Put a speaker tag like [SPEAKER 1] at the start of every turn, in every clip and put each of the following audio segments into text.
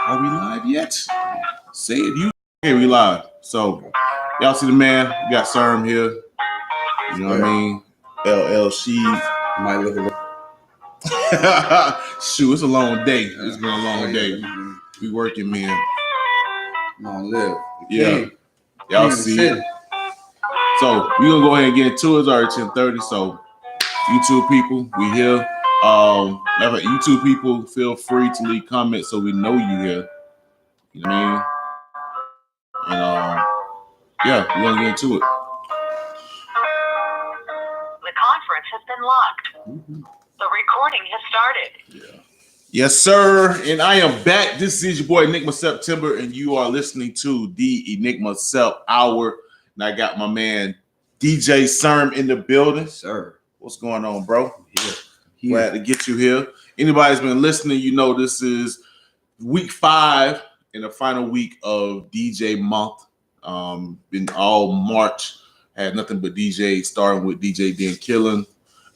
[SPEAKER 1] Are we live yet? Say it. You. Hey, we live. So, y'all see the man? We got Serm here. You know what I mean? LL Sheed.
[SPEAKER 2] Might look a little.
[SPEAKER 1] Shoot, it's a long day. It's been a long day. We working, man.
[SPEAKER 2] Long live.
[SPEAKER 1] Yeah. Y'all see. So, we gonna go ahead and get into it. It's already 10:30. So, YouTube people, we here. YouTube people, feel free to leave comments so we know you here. You know what I mean? And yeah, we're gonna get into it.
[SPEAKER 3] The conference has been locked. The recording has started.
[SPEAKER 1] Yeah. Yes, sir. And I am back. This is your boy Enigma September, and you are listening to the Enigma Sept Hour. And I got my man DJ Serm in the building.
[SPEAKER 2] Sir.
[SPEAKER 1] What's going on, bro?
[SPEAKER 2] Here.
[SPEAKER 1] Glad to get you here. Anybody's been listening, you know this is week 5 in the final week of DJ month. Been all March. Had nothing but DJ, starting with DJ Dan Killin.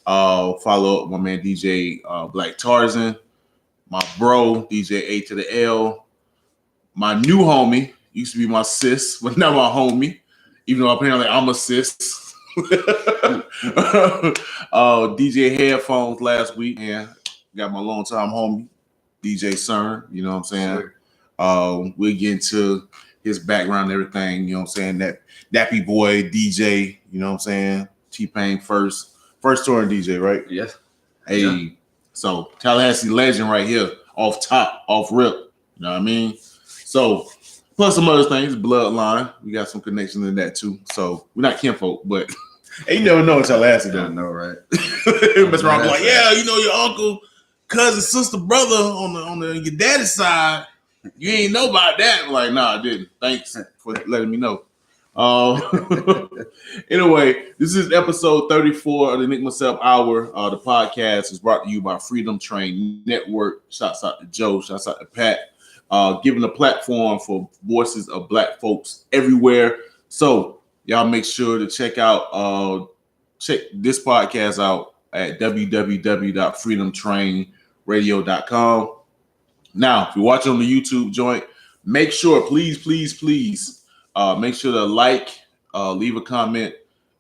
[SPEAKER 1] Follow up my man DJ Black Tarzan. My bro, DJ A to the L. My new homie, used to be my sis, but now my homie. Even though apparently I'm a sis. DJ Headphones last week. Yeah, got my longtime homie, DJ Serm. You know what I'm saying?
[SPEAKER 2] Sure.
[SPEAKER 1] We'll get into his background and everything. You know what I'm saying? That Nappy boy DJ. You know what I'm saying? T-Pain first touring DJ, right?
[SPEAKER 2] Yes.
[SPEAKER 1] Hey,
[SPEAKER 2] yeah.
[SPEAKER 1] So Tallahassee legend right here, off top, off rip. You know what I mean? So plus some other things, bloodline. We got some connections in that too. So we're not kinfolk, but hey, you never know in Tallahassee, though.
[SPEAKER 2] I know, right?
[SPEAKER 1] Mess around, like, yeah, you know your uncle, cousin, sister, brother on the your daddy's side. You ain't know about that. I'm like, nah, I didn't. Thanks for letting me know. Anyway, this is episode 34 of the Enigma Sept Hour. The podcast is brought to you by Freedom Train Network. Shouts out to Joe. Shouts out to Pat. Giving a platform for voices of Black folks everywhere. So y'all make sure to check this podcast out at www.freedomtrainradio.com. Now, if you're watching on the YouTube joint, make sure, please, make sure to like, leave a comment,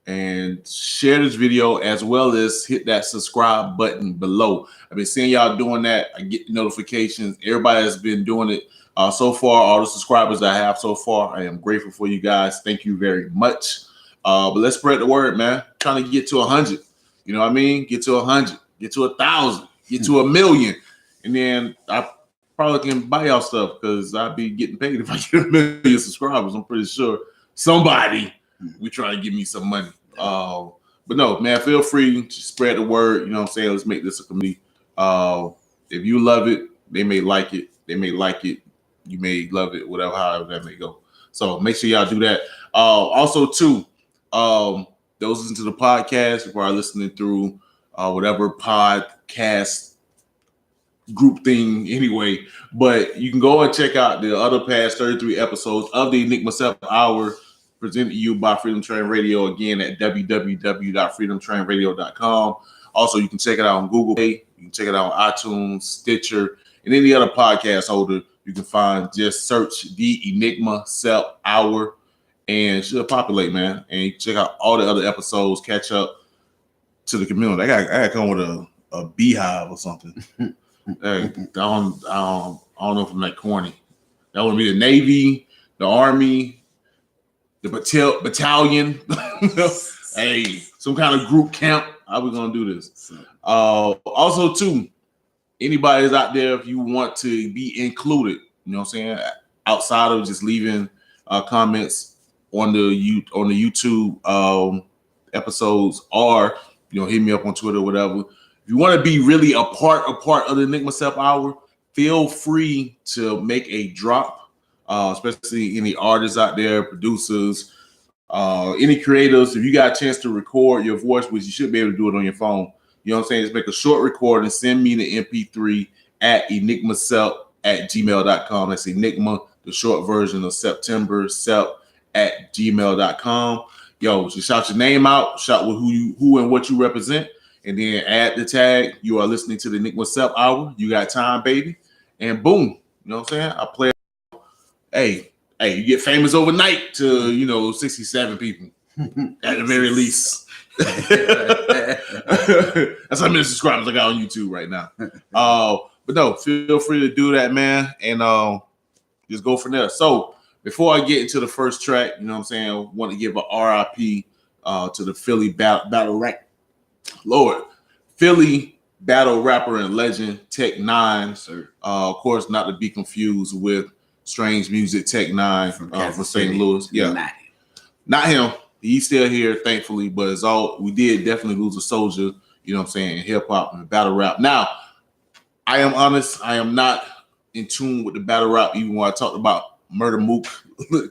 [SPEAKER 1] and share this video, as well as hit that subscribe button below. I've been seeing y'all doing that. I get notifications. Everybody has been doing it so far. All the subscribers I have so far, I am grateful for you guys. Thank you very much. But let's spread the word, man. Trying to get to 100. You know what I mean? Get to 100. Get to 1,000. Get to 1,000,000. And then I probably can buy y'all stuff because I'd be getting paid if I get 1,000,000 subscribers. I'm pretty sure somebody we trying to give me some money. But no, man, feel free to spread the word. You know what I'm saying? Let's make this a community. If you love it, they may like it. They may like it. You may love it, whatever, however that may go. So make sure y'all do that. Also, too, those listening to the podcast, or are listening through whatever podcast group thing anyway, but you can go and check out the other past 33 episodes of the Enigma Sept Hour, presented to you by Freedom Train Radio, again at www.freedomtrainradio.com. Also, you can check it out on Google Play, you can check it out on iTunes, Stitcher, and any other podcast holder you can find. Just search the Enigma Sept Hour and it should populate, man. And you can check out all the other episodes, catch up to the community. I got to come with a beehive or something. Hey, I don't know if I'm that corny. That would be the Navy, the Army, the battalion. Hey, some kind of group camp. How we gonna do this? Also, too, anybody is out there, if you want to be included, you know what I'm saying, outside of just leaving comments on the YouTube episodes, or hit me up on Twitter or whatever. If you want to be really a part of the Enigma Sept Hour, feel free to make a drop, especially any artists out there, producers, any creators. If you got a chance to record your voice, which you should be able to do it on your phone, you know what I'm saying? Just make a short recording, send me the MP3 at enigmasept@gmail.com. That's Enigma, the short version of September, sept@gmail.com. Yo, just shout your name out, shout with who and what you represent. And then add the tag. You are listening to the Enigma Sept Hour. You got time, baby. And boom, You know what I'm saying? I play. Hey, you get famous overnight to 67 people at the very least. That's how many subscribers I got on YouTube right now. But no, feel free to do that, man, and just go from there. So before I get into the first track, you know what I'm saying, I want to give a RIP to the Philly battle rap. Lord, Philly battle rapper and legend Tech Nine. Sir. Of course, not to be confused with Strange Music Tech Nine from St. Louis. Yeah, not him. He's still here, thankfully, but it's all we did definitely lose a soldier, you know what I'm saying, in hip hop and battle rap. Now, I am honest, I am not in tune with the battle rap, even when I talked about Murder Mook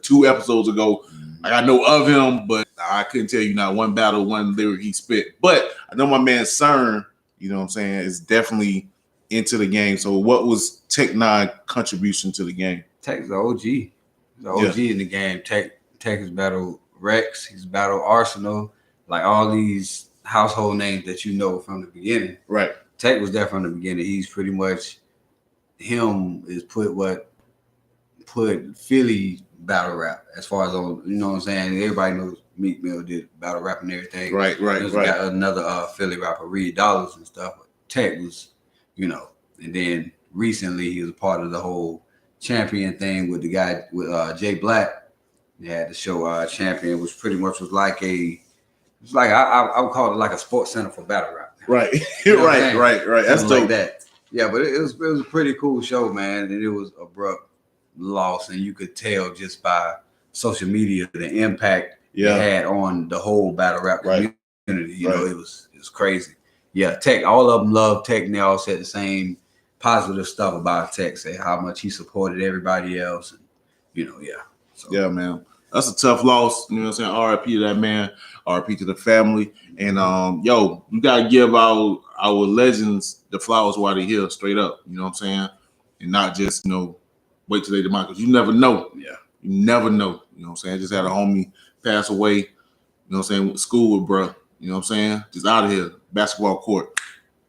[SPEAKER 1] 2 episodes ago. Like, I know of him, but I couldn't tell you not one battle, one lyric he spit. But I know my man Serm, you know what I'm saying, is definitely into the game. So what was Tech Nine's contribution to the game?
[SPEAKER 2] Tech's the OG. He's the OG in the game. Tech has battled Rex, he's battled Arsenal, like all these household names that you know from the beginning.
[SPEAKER 1] Right.
[SPEAKER 2] Tech was there from the beginning. He's pretty much put Philly battle rap as far as you know what I'm saying. Everybody knows Meek Mill did battle rap and everything.
[SPEAKER 1] Right.
[SPEAKER 2] Got another Philly rapper, Reed Dollars and stuff. But Tech was, and then recently he was a part of the whole Champion thing with the guy with Jay Black. They had the show Champion, which pretty much was like I would call it like a sports center for battle rap.
[SPEAKER 1] Right. Right. That's dope.
[SPEAKER 2] Like that. Yeah, but it was a pretty cool show, man. And it was abrupt loss, and you could tell just by social media the impact it had on the whole battle rap community. It was crazy. Yeah, Tech, all of them love Tech, and they all said the same positive stuff about Tech, say how much he supported everybody else, and So.
[SPEAKER 1] Yeah, man. That's a tough loss. You know what I'm saying? RIP to that man. RIP to the family. And you gotta give our legends the flowers while they're here, straight up. You know what I'm saying? And not just, wait till they demise, because you never know.
[SPEAKER 2] Yeah.
[SPEAKER 1] You never know. You know what I'm saying? I just had a homie pass away, you know what I'm saying, went to school with bruh. You know what I'm saying? Just out of here. Basketball court.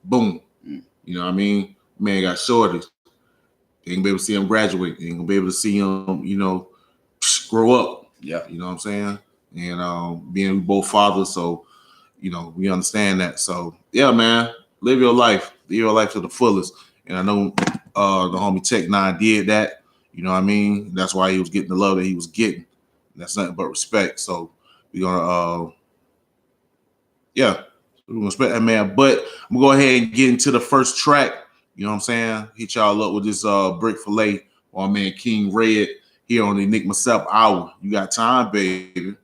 [SPEAKER 1] Boom. You know what I mean? Man got shorted. You ain't gonna be able to see him graduate. You ain't gonna be able to see him, grow up.
[SPEAKER 2] Yeah.
[SPEAKER 1] You know what I'm saying? And being both fathers, so we understand that. So yeah, man, live your life to the fullest. And I know the homie Tech Nine did that. You know what I mean? That's why he was getting the love that he was getting. That's nothing but respect. So we're gonna respect that man. But I'm gonna go ahead and get into the first track. You know what I'm saying? Hit y'all up with this Brick-fil-A or man King Red here on the Enigma Sept Hour. You got time, baby.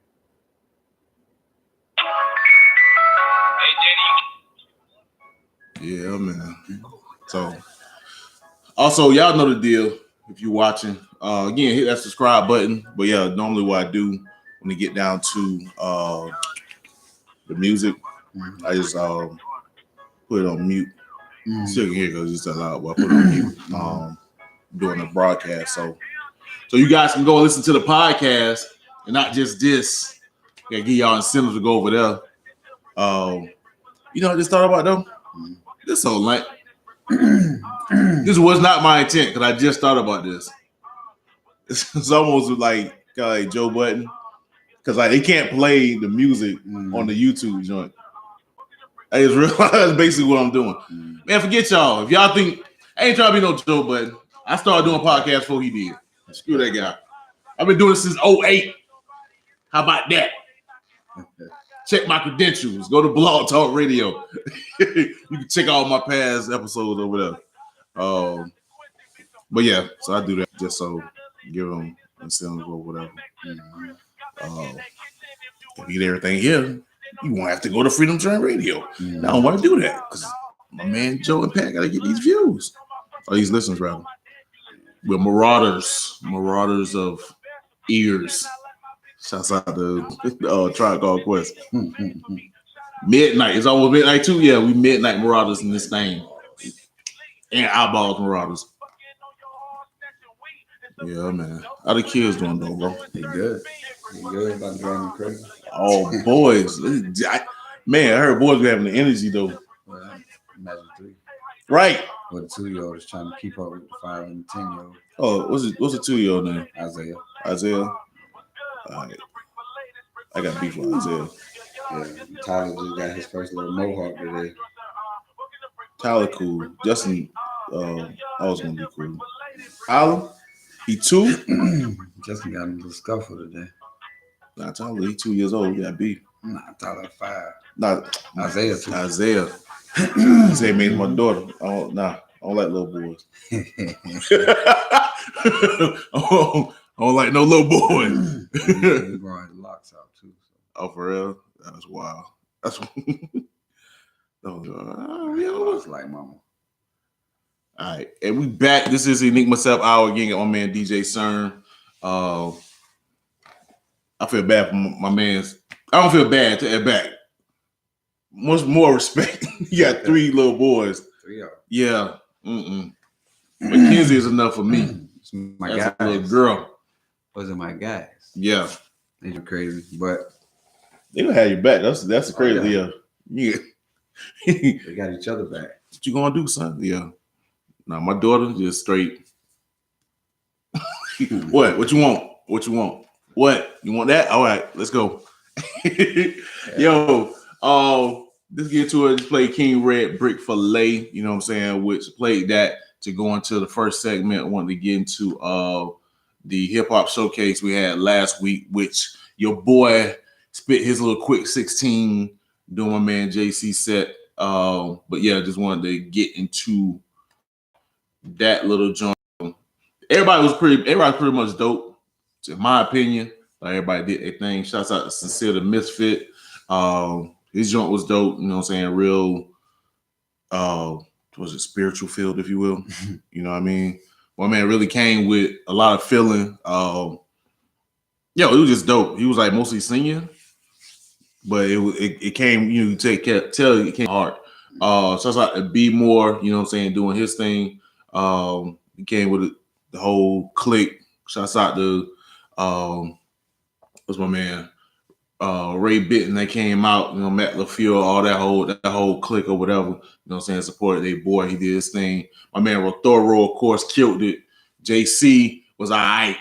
[SPEAKER 1] Yeah, man. So, also, y'all know the deal. If you're watching, again, hit that subscribe button. But yeah, normally what I do when we get down to the music, I just put it on mute. Still can hear because it's so loud, but I put it on mute doing the broadcast. So you guys can go and listen to the podcast and not just this. I give y'all incentives to go over there. I just thought about though? This so like this was not my intent because I just thought about this. It's almost like Joe Budden because they can't play the music on the YouTube joint. That's basically what I'm doing. Man, forget y'all. If y'all think I ain't trying to be no Joe Budden, I started doing podcasts before he did. Screw that guy. I've been doing this since 2008. How about that? Check my credentials. Go to Blog Talk Radio. You can check all my past episodes over there. But yeah, so I do that just so give them incentives or whatever. If you get everything here, you won't have to go to Freedom Train Radio. I don't want to do that because my man Joe and Pat gotta get these views. Or these listens rather. We're marauders of ears. Shouts out to Tribe Called Quest. Midnight. It's almost midnight too. Yeah, we midnight marauders in this thing. And eyeballs marauders. Yeah, man. How the kids doing though, bro?
[SPEAKER 2] They good. They good about driving crazy.
[SPEAKER 1] Oh, boys. Man, I heard boys be having the energy though.
[SPEAKER 2] Well, imagine 3.
[SPEAKER 1] Right.
[SPEAKER 2] But the 2-year-old is trying to keep up with the 5 and 10-year-old.
[SPEAKER 1] Oh, what's the 2-year-old name?
[SPEAKER 2] Isaiah.
[SPEAKER 1] Isaiah. All right. I got beef with Isaiah.
[SPEAKER 2] Yeah, Tyler just got his first little mohawk today.
[SPEAKER 1] Tyler cool. Justin, I was gonna be cool. Tyler, he 2.
[SPEAKER 2] Justin got a little scuffle today.
[SPEAKER 1] Nah, Tyler, he 2 years old. He got beef.
[SPEAKER 2] Nah, Tyler 5.
[SPEAKER 1] Not
[SPEAKER 2] Isaiah 2.
[SPEAKER 1] Isaiah. Isaiah made my daughter. I don't like little boys. I don't like no little boy.
[SPEAKER 2] He's growing his locks out too. So.
[SPEAKER 1] Oh, for real? That's wild. That's
[SPEAKER 2] Looks like mama.
[SPEAKER 1] All right, and we back. This is Enigma Sept Hour again. Got my man DJ Serm. I feel bad for my man's. I don't feel bad to add back. Much more respect. You got 3 little boys.
[SPEAKER 2] 3 of them.
[SPEAKER 1] Yeah. Mackenzie is enough for me.
[SPEAKER 2] My
[SPEAKER 1] That's
[SPEAKER 2] guys.
[SPEAKER 1] a little girl.
[SPEAKER 2] Those are my guys.
[SPEAKER 1] Yeah.
[SPEAKER 2] These are crazy, but
[SPEAKER 1] They gonna have you back. That's the crazy. Yeah.
[SPEAKER 2] They got each other back.
[SPEAKER 1] What you gonna do, son? Yeah. Now my daughter just straight. What you want? What you want? What? You want that? All right, let's go. Yo, let's get to it. Just play King Red Brick-fil-A, you know what I'm saying, which played that to go into the first segment. I wanted to get into the hip-hop showcase we had last week, which your boy spit his little quick 16 doing my man j.see set. But yeah, just wanted to get into that little joint. Everybody was pretty much dope, in my opinion. Like everybody did their thing. Shouts out to Sincere the Misfit. His joint was dope, you know what I'm saying? Real was it spiritual field, if you will. You know what I mean? My man really came with a lot of feeling. It was just dope. He was like mostly singing, but it came, you tell it came hard. Shouts out to b.moore, you know what I'm saying, doing his thing. He came with the whole clique. Shouts out to what's my man? Ray Bitton, they came out, you know, Matt LaFleur, all that whole clique or whatever, you know what I'm saying, supported their boy. He did his thing. My man ro-thoro, of course, killed it. j.see was all right.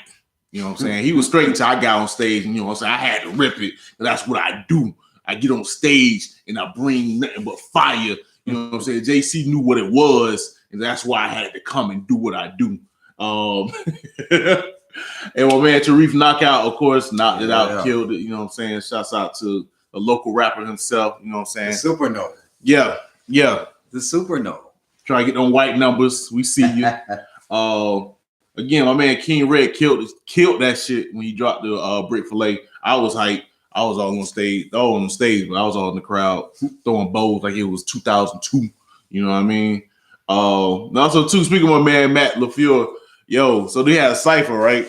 [SPEAKER 1] You know what I'm saying? He was straight until I got on stage, and you know what I'm saying? I had to rip it. And that's what I do. I get on stage and I bring nothing but fire. You know what I'm saying? j.see knew what it was, and that's why I had to come and do what I do. And my man Tarif Knockout, of course, knocked it out, killed it. You know what I'm saying? Shouts out to a local rapper himself. You know what I'm saying?
[SPEAKER 2] The Supernova.
[SPEAKER 1] Yeah.
[SPEAKER 2] The Supernova.
[SPEAKER 1] Try to get them white numbers. We see you. Again, my man King Red killed that shit when he dropped the Brick-fil-A. I was hyped. I was all on stage, but I was all in the crowd throwing bowls like it was 2002. You know what I mean? And also, too, speaking of my man Matt LaFleur, yo, so they had a cipher, right?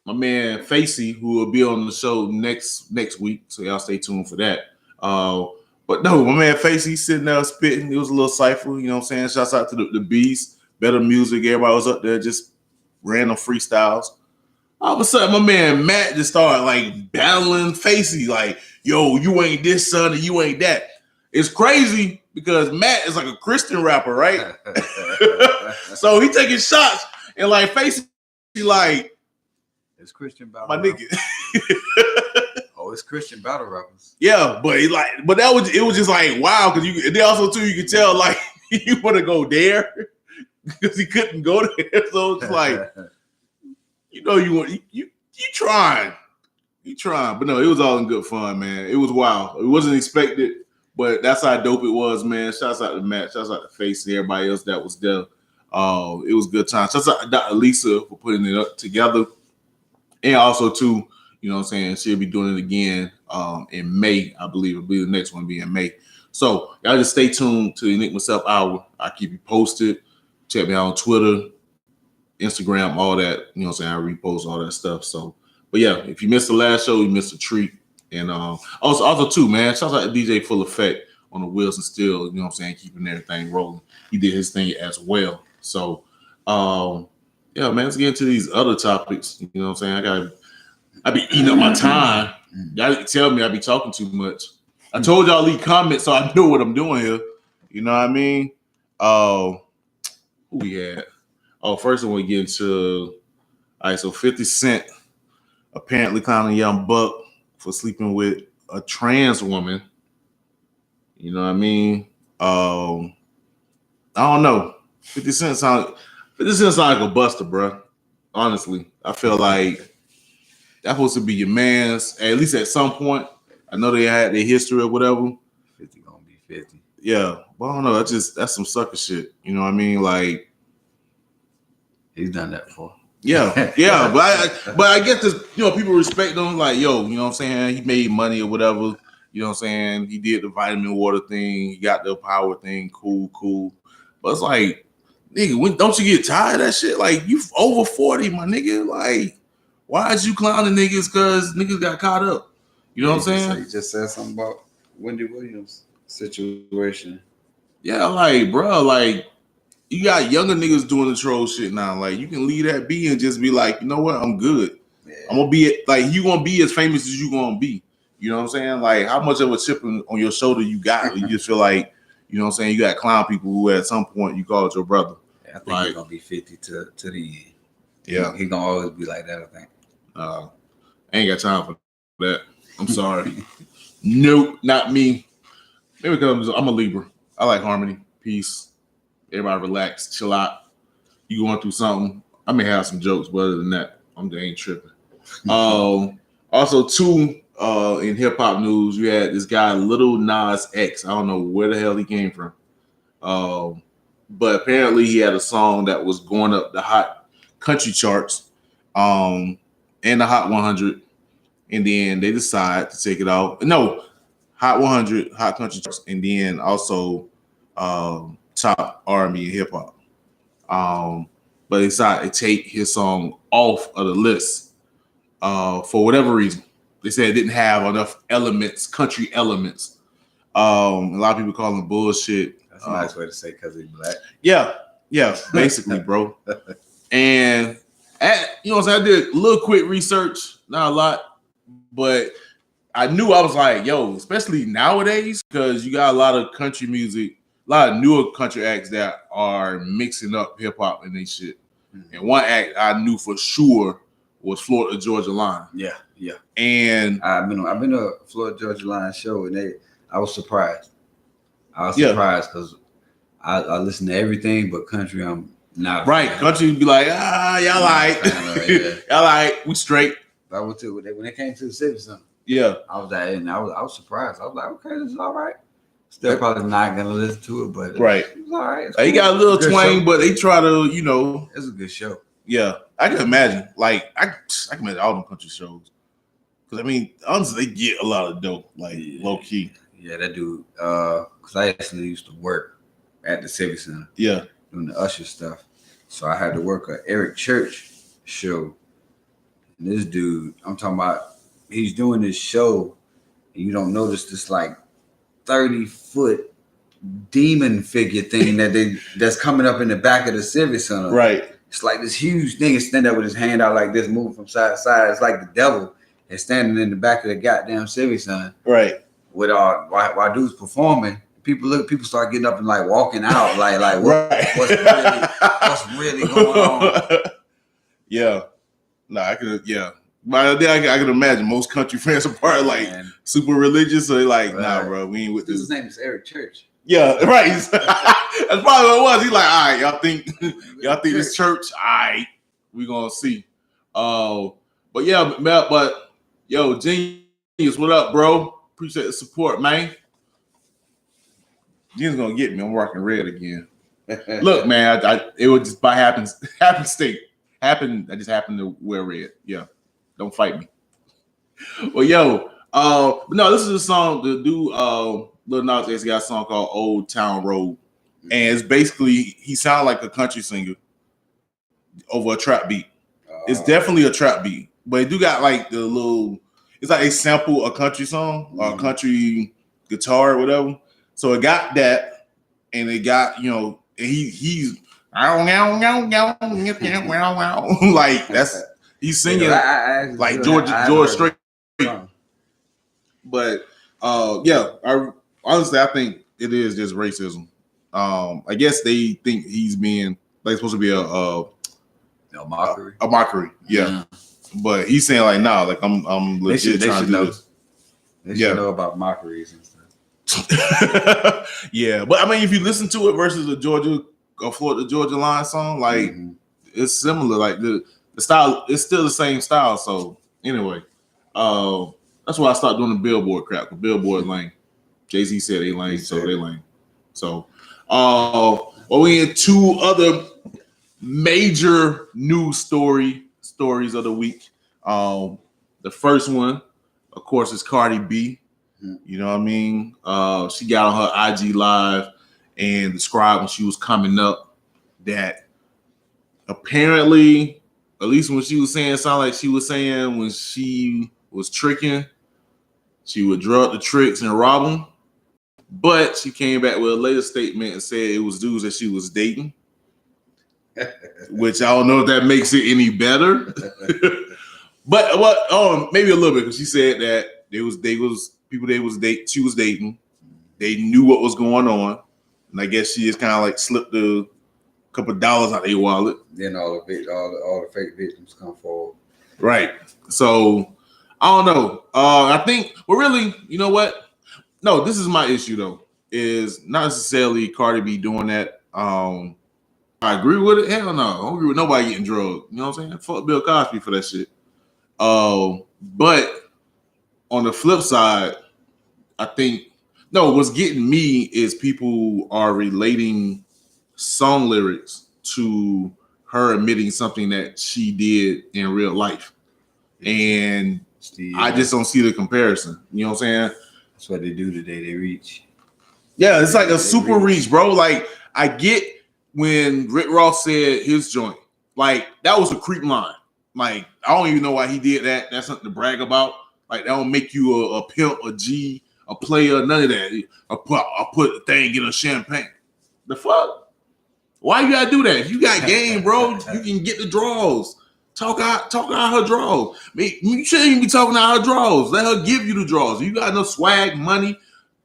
[SPEAKER 1] My man Facey, who will be on the show next week, so y'all stay tuned for that. But no, my man Facey sitting there spitting. It was a little cipher, you know what I'm saying? Shouts out to the Beast, Better Music. Everybody was up there just random freestyles. All of a sudden, my man Matt just started like battling Facey, like, yo, you ain't this, son, and you ain't that. It's crazy because Matt is like a Christian rapper, right? So he taking shots and like Facey, like,
[SPEAKER 2] it's Christian battle.
[SPEAKER 1] My nigga.
[SPEAKER 2] Oh, it's Christian battle rappers.
[SPEAKER 1] Yeah, but it was just like wow, because they also too you could tell like you want to go there because he couldn't go there, so it's like you know you trying, but no, it was all in good fun, man. It was wild. It wasn't expected, but that's how dope it was, man. Shouts out to Matt, shouts out to Face and everybody else that was there. It was a good time. Shouts out to Dr. Lisa for putting it up together, and also too, you know what I'm saying, she'll be doing it again in May, I believe. The next one will be in May. So y'all just stay tuned to the Enigma Sept Hour. I keep you posted. Check me out on Twitter, Instagram, all that. You know what I'm saying? I repost all that stuff. So, but yeah, if you missed the last show, you missed a treat. And also too, man, shout out to DJ Full Effect on the wheels and steel. You know what I'm saying? Keeping everything rolling. He did his thing as well. So, yeah, man, let's get into these other topics. You know what I'm saying? I be eating up my time. Y'all tell me I be talking too much. I told y'all leave comments so I know what I'm doing here. You know what I mean? Who we had? Oh, first I want to get into. All right, so 50 Cent apparently clowning Young Buck for sleeping with a trans woman. You know what I mean? I don't know. 50 Cent sound like a buster, bro. Honestly, I feel like that's supposed to be your man's, at least at some point. I know they had their history or whatever.
[SPEAKER 2] 50 gonna be 50.
[SPEAKER 1] Yeah, but I don't know. That's some sucker shit. You know what I mean? Like,
[SPEAKER 2] he's done that before.
[SPEAKER 1] Yeah. But I get this, people respect him, like, yo, you know what I'm saying? He made money or whatever. You know what I'm saying? He did the vitamin water thing, he got the power thing, cool. But it's like, nigga, don't you get tired of that shit? Like, you over 40, my nigga. Like, why is you clowning niggas because niggas got caught up? You know what I'm saying?
[SPEAKER 2] You just said something about Wendy Williams situation. Yeah,
[SPEAKER 1] like, bro, like, you got younger niggas doing the troll shit now. Like, you can leave that be and just be like, you know what? I'm good. Yeah. I'm gonna be like, you gonna be as famous as you gonna be. You know what I'm saying? Like, how much of a chip on your shoulder you got? You just feel like, you know what I'm saying? You got clown people who at some point you call it your brother.
[SPEAKER 2] Yeah, I think he's gonna be 50 to the end.
[SPEAKER 1] Yeah,
[SPEAKER 2] he gonna always be like that. I think.
[SPEAKER 1] I ain't got time for that. I'm sorry. Nope, not me. Maybe because I'm a Libra. I like harmony, peace. Everybody relax, chill out. You going through something. I may have some jokes, but other than that, they ain't tripping. Also, too, in hip hop news, you had this guy Lil Nas X. I don't know where the hell he came from, but apparently he had a song that was going up the hot country charts, and the Hot 100. And then they decide to take it out. No, Hot 100, Hot Country charts, and then also top R&B and hip hop. But they decided to take his song off of the list for whatever reason. They said it didn't have enough elements, country elements. A lot of people call him bullshit.
[SPEAKER 2] That's a nice way to say because he's black.
[SPEAKER 1] Yeah, basically, bro. And you know what I'm saying? I did a little quick research, not a lot, but I knew, I was like, yo, especially nowadays, because you got a lot of country music, a lot of newer country acts that are mixing up hip hop and they shit. Mm-hmm. And one act I knew for sure was Florida Georgia Line.
[SPEAKER 2] Yeah.
[SPEAKER 1] And
[SPEAKER 2] I've been to a Florida Georgia Line show, and I was surprised. Because I listen to everything but country. I'm not
[SPEAKER 1] right. Country would be like, y'all like, y'all like, we straight.
[SPEAKER 2] I went to when they came to the Civic Center.
[SPEAKER 1] Yeah,
[SPEAKER 2] I was at it, and I was surprised. I was like, okay, this is all right. Still probably not gonna listen to it, but
[SPEAKER 1] right,
[SPEAKER 2] it was all right.
[SPEAKER 1] He got a little twang, but they try to,
[SPEAKER 2] it's a good show.
[SPEAKER 1] Yeah, I can imagine. Like, I can imagine all them country shows. Because I mean, honestly, they get a lot of dope, like low key.
[SPEAKER 2] Yeah, that dude. Because I actually used to work at the Civic Center.
[SPEAKER 1] Yeah,
[SPEAKER 2] doing the usher stuff. So I had to work a Erick Church show. And this dude, I'm talking about, he's doing this show, and you don't notice this like 30-foot demon figure thing that's coming up in the back of the Civic Center.
[SPEAKER 1] Right.
[SPEAKER 2] It's like this huge thing. It's standing up with his hand out like this, moving from side to side. It's like the devil is standing in the back of the goddamn Civic Center.
[SPEAKER 1] Right.
[SPEAKER 2] With while dude's performing, people start getting up and like walking out, like what's really going on?
[SPEAKER 1] Yeah. No, I could. Yeah. But then I can imagine most country fans are probably like super religious, so they're like, nah, bro, we ain't with this.
[SPEAKER 2] His name is Erick Church.
[SPEAKER 1] Yeah, right. That's probably what it was. He's like, all right, y'all think this church? All right, we gonna see. But yeah, but yo, Genius, what up, bro? Appreciate the support, man. Genius gonna get me. I'm rocking red again. Look, man, it was just by happenstance. I just happened to wear red. Yeah. Don't fight me. Well, yo, no, this is a song. The dude, Lil Nas X got a song called Old Town Road. And it's basically, he sounds like a country singer over a trap beat. It's definitely a trap beat. But it do got like the little, it's like they sample a country song or a country guitar or whatever. So it got that, and it got, he's like that's, he's singing like George Strait. But honestly, I think it is just racism. I guess they think he's being Like it's supposed to be a
[SPEAKER 2] mockery.
[SPEAKER 1] A mockery, yeah. But he's saying like, nah, like I'm legit trying to do this.
[SPEAKER 2] They should know about mockeries and stuff.
[SPEAKER 1] Yeah, but I mean, if you listen to it versus a Florida Georgia Line song, like it's similar. Like the style, it's still the same style. So anyway, that's why I started doing the Billboard crap. The Billboard lane. J.see said they lane, so they lane. So, well, we had two other major news stories of the week. The first one, of course, is Cardi B. You know what I mean? She got on her IG live and described when she was coming up that apparently, at least when she was saying, sound like she was saying when she was tricking, she would draw up the tricks and rob them. But she came back with a later statement and said it was dudes that she was dating, which I don't know if that makes it any better. But maybe a little bit, because she said that they was people she was dating. They knew what was going on, and I guess she just kind of like slipped a couple of dollars out of their wallet.
[SPEAKER 2] Then all the fake victims come forward.
[SPEAKER 1] Right. So I don't know. I think really, you know what? No, this is my issue though. Is not necessarily Cardi B doing that. I agree with it. Hell no, I don't agree with nobody getting drugged. You know what I'm saying? Fuck Bill Cosby for that shit. But on the flip side, I think what's getting me is people are relating song lyrics to her admitting something that she did in real life, and I just don't see the comparison. You know what I'm saying?
[SPEAKER 2] That's what they do today. They reach.
[SPEAKER 1] Yeah, it's like a super reach, bro. Like I get when Rick Ross said his joint, like that was a creep line. Like I don't even know why he did that. That's something to brag about. Like that don't make you a pimp, a G, a player, none of that. I put the thing in a champagne. The fuck? Why you gotta do that? If you got game, bro, you can get the draws. Talk out her draws. I mean, you shouldn't even be talking out her draws. Let her give you the draws. You got no swag, money,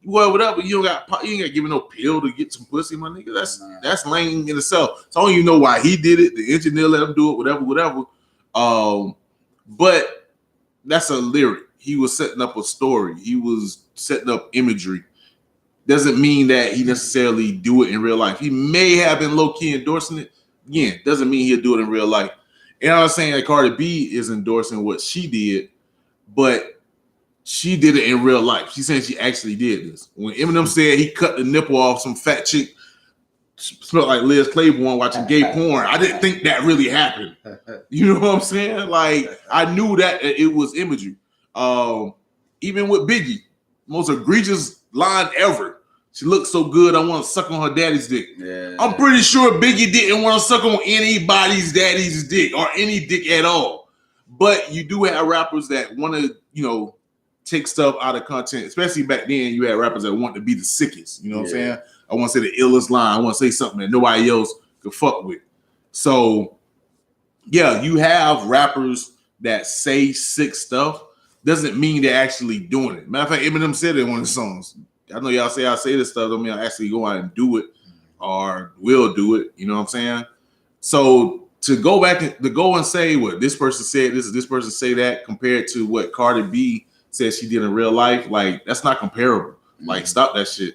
[SPEAKER 1] whatever. You ain't got giving no pill to get some pussy, my nigga. That's lame in itself. So I don't even know why he did it. The engineer let him do it, whatever. But that's a lyric. He was setting up a story. He was setting up imagery. Doesn't mean that he necessarily do it in real life. He may have been low-key endorsing it. Again, doesn't mean he'll do it in real life. And I'm not saying that Cardi B is endorsing what she did, but she did it in real life. She's saying she actually did this. When Eminem said he cut the nipple off some fat chick, smelled like Liz Claiborne watching gay porn, I didn't think that really happened. You know what I'm saying? Like, I knew that it was imagery. Even with Biggie, most egregious line ever. She looked so good, I want to suck on her daddy's dick. Yeah. I'm pretty sure Biggie didn't want to suck on anybody's daddy's dick or any dick at all. But you do have rappers that want to, take stuff out of content. Especially back then, you had rappers that want to be the sickest. You know what I'm saying? I want to say the illest line. I want to say something that nobody else could fuck with. So, yeah, you have rappers that say sick stuff. Doesn't mean they're actually doing it. Matter of fact, Eminem said it in one of the songs. I know y'all say I say this stuff. Don't mean I actually go out and do it or will do it. You know what I'm saying? So to go back to go and say what this person said, this person say that compared to what Cardi B said she did in real life, like that's not comparable. Like stop that shit.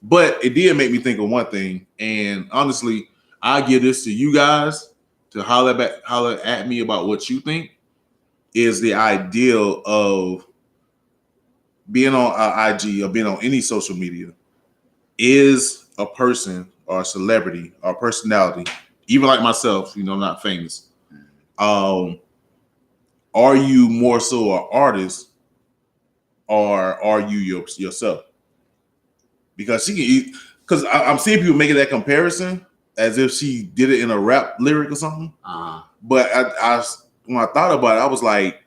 [SPEAKER 1] But it did make me think of one thing, and honestly, I give this to you guys to holler at me about what you think is the ideal of being on IG or being on any social media. Is a person or a celebrity or a personality, even like myself, I'm not famous. Are you more so an artist or are you yourself? Because I'm seeing people making that comparison as if she did it in a rap lyric or something. But I when I thought about it, I was like,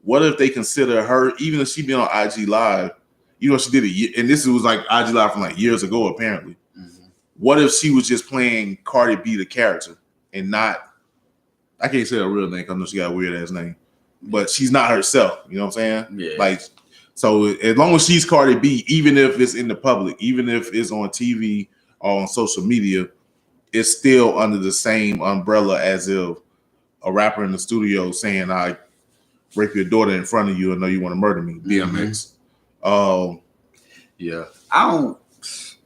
[SPEAKER 1] what if they consider her, even if she been on IG Live, she did it, and this was like IG Live from like years ago, apparently. What if she was just playing Cardi B, the character, and not, I can't say her real name because I know she got a weird ass name, but she's not herself. You know what I'm saying? Yeah. Like, so as long as she's Cardi B, even if it's in the public, even if it's on TV or on social media, it's still under the same umbrella as if a rapper in the studio saying, I rape your daughter in front of you and know you want to murder me. DMX.
[SPEAKER 2] Yeah. I don't,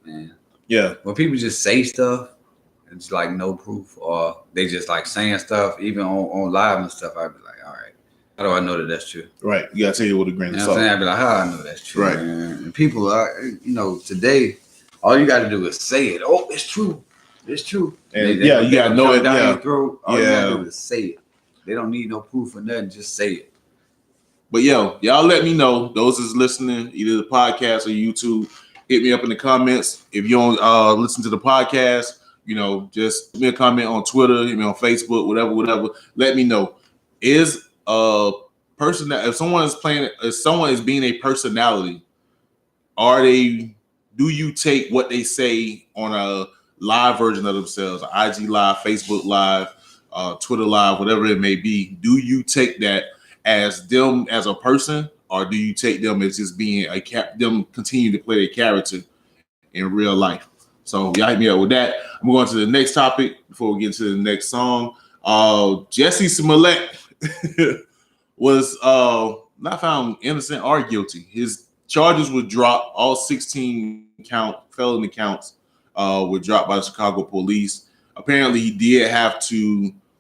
[SPEAKER 2] man.
[SPEAKER 1] Yeah.
[SPEAKER 2] When people just say stuff, it's like no proof, or they just like saying stuff, even on live and stuff, I'd be like, all right, how do I know that that's true?
[SPEAKER 1] Right. You got to take it with a grain of salt.
[SPEAKER 2] I'd be like, how do I know that's true?
[SPEAKER 1] Right.
[SPEAKER 2] Man? And people are, today, all you got to do is say it. Oh, it's true. It's true.
[SPEAKER 1] And you got to know it.
[SPEAKER 2] Down
[SPEAKER 1] Yeah.
[SPEAKER 2] your throat. All you got to do is say it. They don't need no proof or nothing. Just say it.
[SPEAKER 1] But y'all let me know. Those is listening, either the podcast or YouTube, hit me up in the comments. If you don't listen to the podcast, just leave me a comment on Twitter, hit me on Facebook, whatever. Let me know. Is a person that if someone is being a personality, do you take what they say on a live version of themselves, IG Live, Facebook Live, Twitter Live, whatever it may be? Do you take that as them as a person, or do you take them as just being them continue to play their character in real life? So y'all hit me up with that. I'm going to the next topic before we get to the next song. Jussie Smollett was not found innocent or guilty. His charges were dropped. All 16 felony counts were dropped by the Chicago police. Apparently, he did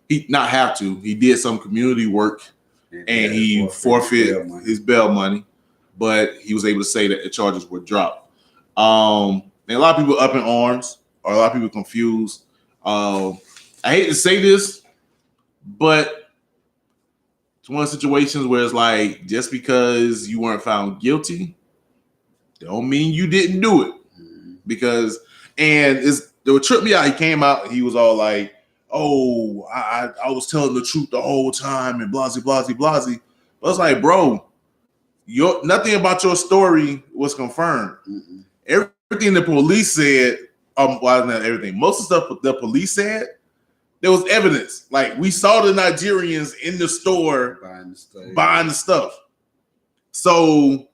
[SPEAKER 1] he did some community work, and he forfeited his bail money, but he was able to say that the charges were dropped. And a lot of people up in arms, or a lot of people confused. I hate to say this, but it's one of the situations where it's like, just because you weren't found guilty, don't mean you didn't do it. Because, it would trip me out. He came out, he was all like, oh, I was telling the truth the whole time, and blah, blah, blah, blah. But it's like, bro, nothing about your story was confirmed. Everything the police said, not everything, most of the stuff the police said, there was evidence. Like, we saw the Nigerians in the store buying the stuff. So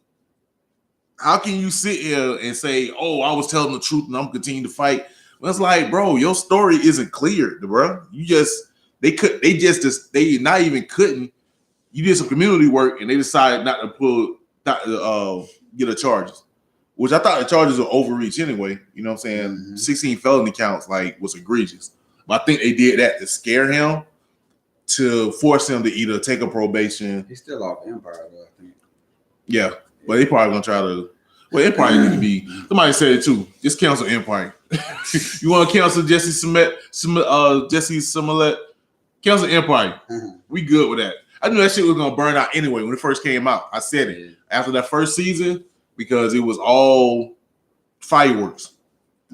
[SPEAKER 1] how can you sit here and say, oh, I was telling the truth and I'm continuing to fight? Well, it's like, bro, your story isn't clear, bro. You did some community work and they decided not to get a charges, which I thought the charges were overreach anyway. You know what I'm saying? 16 felony counts was egregious. But I think they did that to scare him, to force him to either take a probation.
[SPEAKER 2] He's still off Empire, though, I think.
[SPEAKER 1] Yeah, but they probably gonna try to. Well, Empire need to be. Somebody said it too. Just cancel Empire. You want to cancel Jussie Smollett? Cancel Empire. We good with that. I knew that shit was gonna burn out anyway when it first came out. I said it after that first season, because it was all fireworks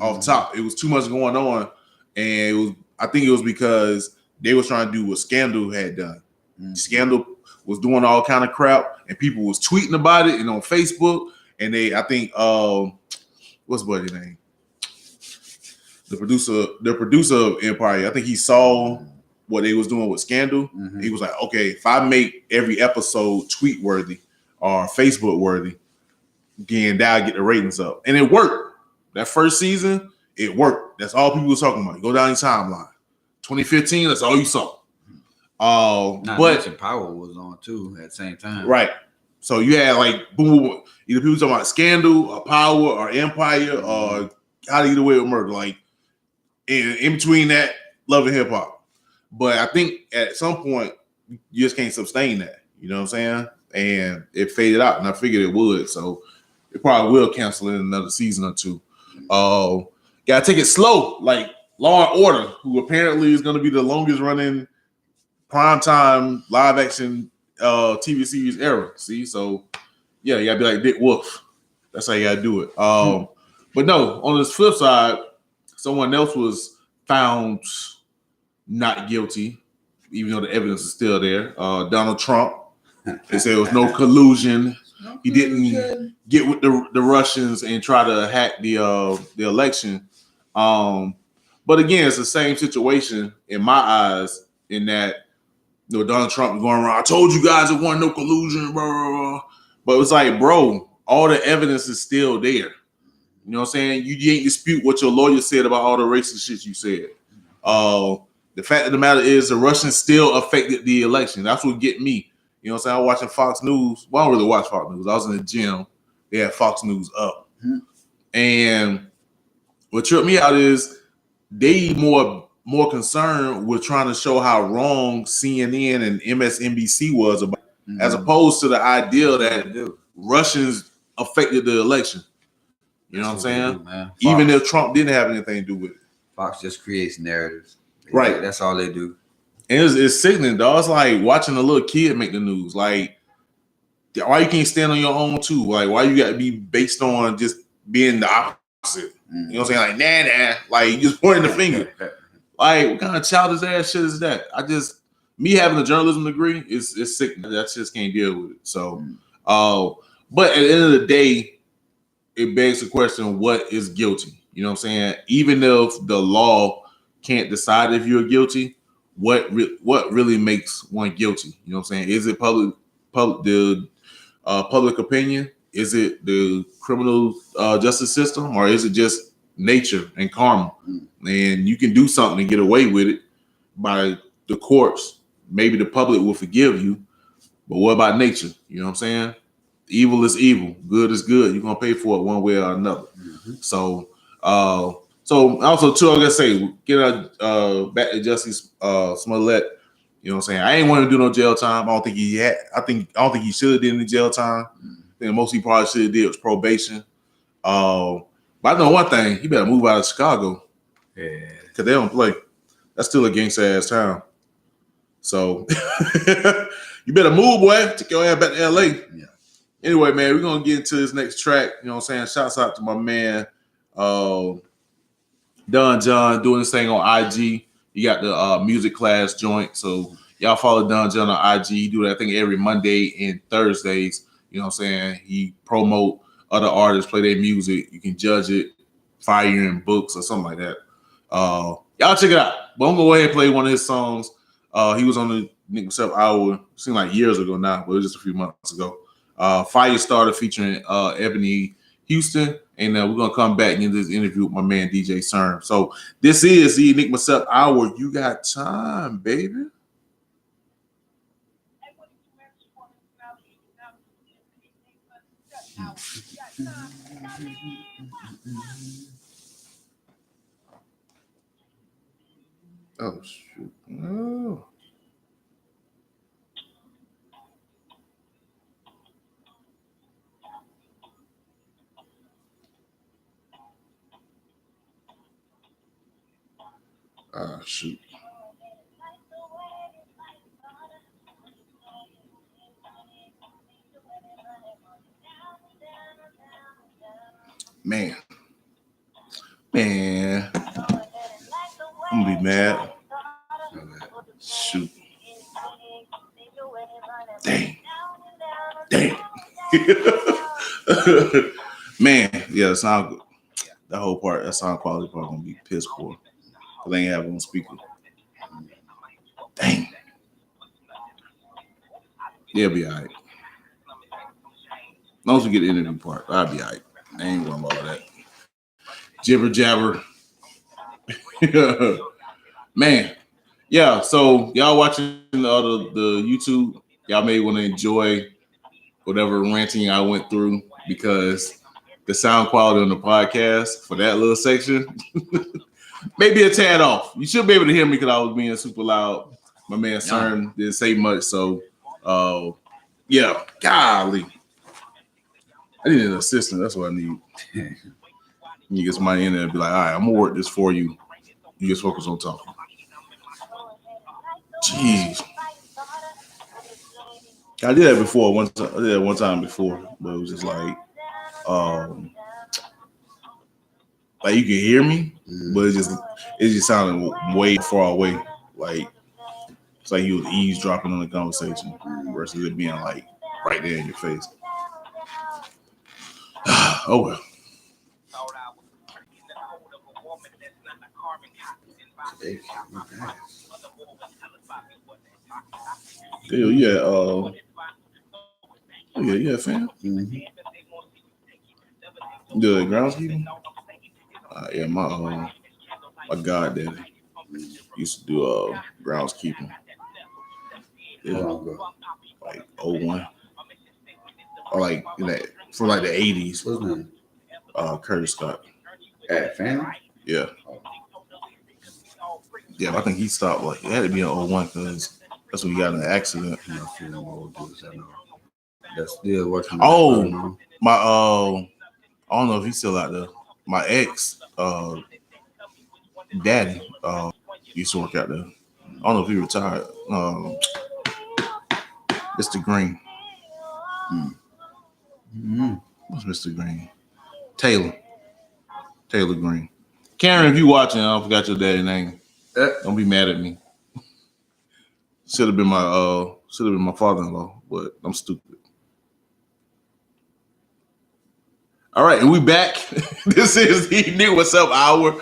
[SPEAKER 1] off top. It was too much going on, and I think it was because they was trying to do what Scandal had done. Scandal was doing all kind of crap, and people was tweeting about it and on Facebook. And I think what's buddy's name? The producer of Empire. I think he saw what they was doing with Scandal. He was like, okay, if I make every episode tweet worthy or Facebook worthy, then that'll get the ratings up. And it worked. That first season, it worked. That's all people was talking about. Go down your timeline. 2015, that's all you saw. But
[SPEAKER 2] Power was on too at the same time.
[SPEAKER 1] Right. So you had boom, either people talking about Scandal or Power or Empire or How to Get Away with Murder. In between that, Love and Hip Hop. But I think at some point you just can't sustain that. You know what I'm saying? And it faded out, and I figured it would. So it probably will cancel in another season or two. Gotta take it slow, like Law and Order, who apparently is going to be the longest running primetime live action TV series ever. See, so yeah, you gotta be like Dick Wolf. That's how you gotta do it. But no, on this flip side, someone else was found not guilty, even though the evidence is still there. Donald Trump. They said there was no collusion. He didn't get with the Russians and try to hack the election. But again, it's the same situation in my eyes, in that Donald Trump going around, I told you guys it wasn't no collusion, blah, blah, blah. But it's like, bro, all the evidence is still there. You know what I'm saying? You ain't dispute what your lawyer said about all the racist shit you said. The fact of the matter is the Russians still affected the election. That's what get me. You know what I'm saying? I was watching Fox News. Well, I don't really watch Fox News. I was in the gym. They had Fox News up. Mm-hmm. And what tripped me out is they more concerned with trying to show how wrong CNN and MSNBC was about, as opposed to the idea that Russians affected the election. You know what I'm saying? Even if Trump didn't have anything to do with it.
[SPEAKER 2] Fox just creates narratives.
[SPEAKER 1] Right.
[SPEAKER 2] That's all they do.
[SPEAKER 1] And it's sickening, dog. It's like watching a little kid make the news. Like, why you can't stand on your own too? Like, why you got to be based on just being the opposite? You know what I'm saying? Like, nah. Like, you just pointing the finger. Like, what kind of childish ass shit is that? Me having a journalism degree is sickening. I just can't deal with it. So, but at the end of the day, it begs the question, what is guilty? You know what I'm saying? Even if the law can't decide if you're guilty, what really makes one guilty? You know what I'm saying? Is it public opinion? Is it the criminal justice system, or is it just nature and karma? And you can do something and get away with it by the courts. Maybe the public will forgive you, but what about nature? You know what I'm saying? Evil is evil, good is good. You're gonna pay for it one way or another. Mm-hmm. So also too, I'm gonna say, get back to Jussie Smollett. You know what I'm saying? I ain't want to do no jail time. I don't think he should have did any jail time. I think most he probably should have did was probation. But I know one thing: he better move out of Chicago. Yeah, because they don't play. That's still a gangsta ass town. So you better move, boy. Take your ass back to LA. Yeah. Anyway, man, we're gonna get into this next track. You know what I'm saying? Shouts out to my man Don John doing this thing on IG. You got the music class joint. So y'all follow Don John on IG. He do that thing every Monday and Thursdays. You know what I'm saying? He promote other artists, play their music. You can judge it, fire in books or something like that. Y'all check it out. But I'm gonna go ahead and play one of his songs. He was on the Enigma Sept Hour. Seemed like years ago now, but it was just a few months ago. Firestarter featuring Ebony Houston. And we're going to come back into this interview with my man, DJ Serm. So this is the Enigma Sept Hour. You got time, baby. Oh, shoot. Oh. Ah, shoot. Man. I'm gonna be mad. Shoot. Dang. Man, yeah, the sound, that whole part, that sound quality part gonna be piss poor. They ain't have it on speaker. Dang. They'll be all right. As long as we get the interview part, I'll be all right. I ain't worrying about all that. Jibber jabber. Man. Yeah, so y'all watching the YouTube, y'all may want to enjoy whatever ranting I went through, because the sound quality on the podcast for that little section maybe a tad off. You should be able to hear me because I was being super loud. My man Serm didn't say much, so yeah, golly. I need an assistant. That's what I need. You get somebody in there and be like, all right, I'm gonna work this for you. You just focus on talking. Jeez. I did that before. I did that one time before, but it was just like you can hear me, but it just sounded way far away. Like it's like you was eavesdropping on the conversation versus it being like right there in your face. Oh well. Yeah, fam. Mm-hmm. The groundskeeping? Yeah, my goddaddy. Used to do groundskeeping. Yeah. Like 01. Or like in that from like the 80s.
[SPEAKER 2] What's his name?
[SPEAKER 1] Curtis Scott.
[SPEAKER 2] At Family?
[SPEAKER 1] Yeah. Yeah, I think he stopped like it had to be in 01 because that's when he got in an accident.
[SPEAKER 2] You know, a few of them old dudes I know. That's still working.
[SPEAKER 1] Oh, my I don't know if he's still out there. My ex, daddy, used to work out there. I don't know if he retired. Mr. Green. What's Mr. Green? Taylor Green. Karen, if you watching, I forgot your daddy's name. Don't be mad at me. Should have been my father-in-law, but I'm stupid. All right, and we back. This is the Enigma Sept Hour.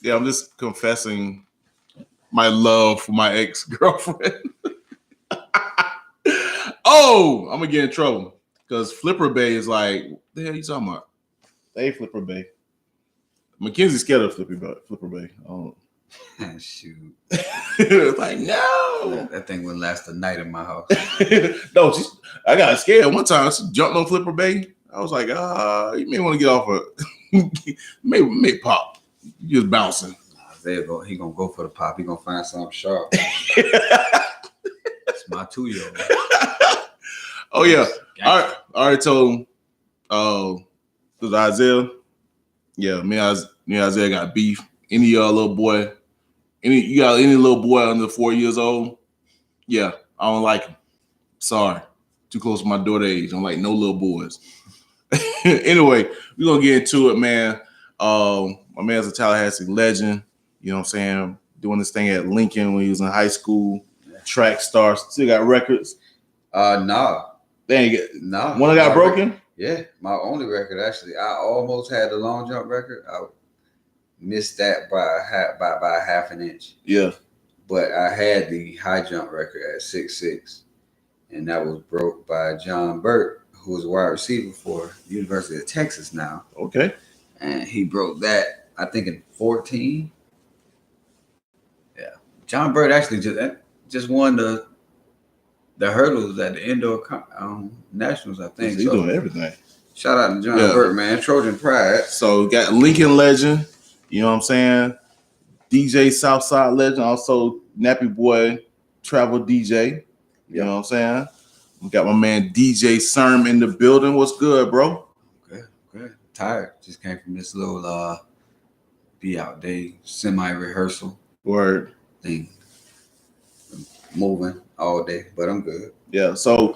[SPEAKER 1] Yeah, I'm just confessing my love for my ex-girlfriend. Oh, I'm gonna get in trouble because Flipper Bay is like, what the hell are you talking about? They Flipper Bay. Mackenzie's scared of Flipper Bay. Oh,
[SPEAKER 2] shoot!
[SPEAKER 1] Like no,
[SPEAKER 2] that thing wouldn't last a night in my house.
[SPEAKER 1] No, I got scared one time. She jumped on Flipper Bay. I was like, you may want to get off her. may pop. You just bouncing.
[SPEAKER 2] There you go. He gonna go for the pop. He gonna find something sharp. It's my 2-year-old.
[SPEAKER 1] Oh yeah. I already told him. Was Isaiah? Yeah, me and Isaiah got beef. Any little boy, you got any little boy under 4 years old? Yeah, I don't like him. Sorry, too close to my daughter age. I don't like no little boys. Anyway, we're gonna get into it, man. My man's a Tallahassee legend. You know what I'm saying? Doing this thing at Lincoln when he was in high school. Track star. Still got records.
[SPEAKER 2] Nah.
[SPEAKER 1] Dang it.
[SPEAKER 2] Nah.
[SPEAKER 1] One got broken?
[SPEAKER 2] Yeah, my only record actually. I almost had the long jump record. I missed that by a half an inch.
[SPEAKER 1] Yeah.
[SPEAKER 2] But I had the high jump record at 6'6", and that was broke by John Burt, who was a wide receiver for the University of Texas now.
[SPEAKER 1] Okay.
[SPEAKER 2] And he broke that, I think, in 14. Yeah. John Burt actually just won the hurdles at the indoor nationals, I think.
[SPEAKER 1] He's doing everything.
[SPEAKER 2] Shout out to John Burt, man. Trojan pride.
[SPEAKER 1] So we got Lincoln legend, you know what I'm saying? DJ Southside legend, also Nappy Boy travel DJ. You know what I'm saying? We got my man DJ Serm in the building. What's good, bro?
[SPEAKER 2] Good. Tired. Just came from this little be out day semi-rehearsal.
[SPEAKER 1] Word.
[SPEAKER 2] Thing. Moving all day, but I'm good.
[SPEAKER 1] Yeah, so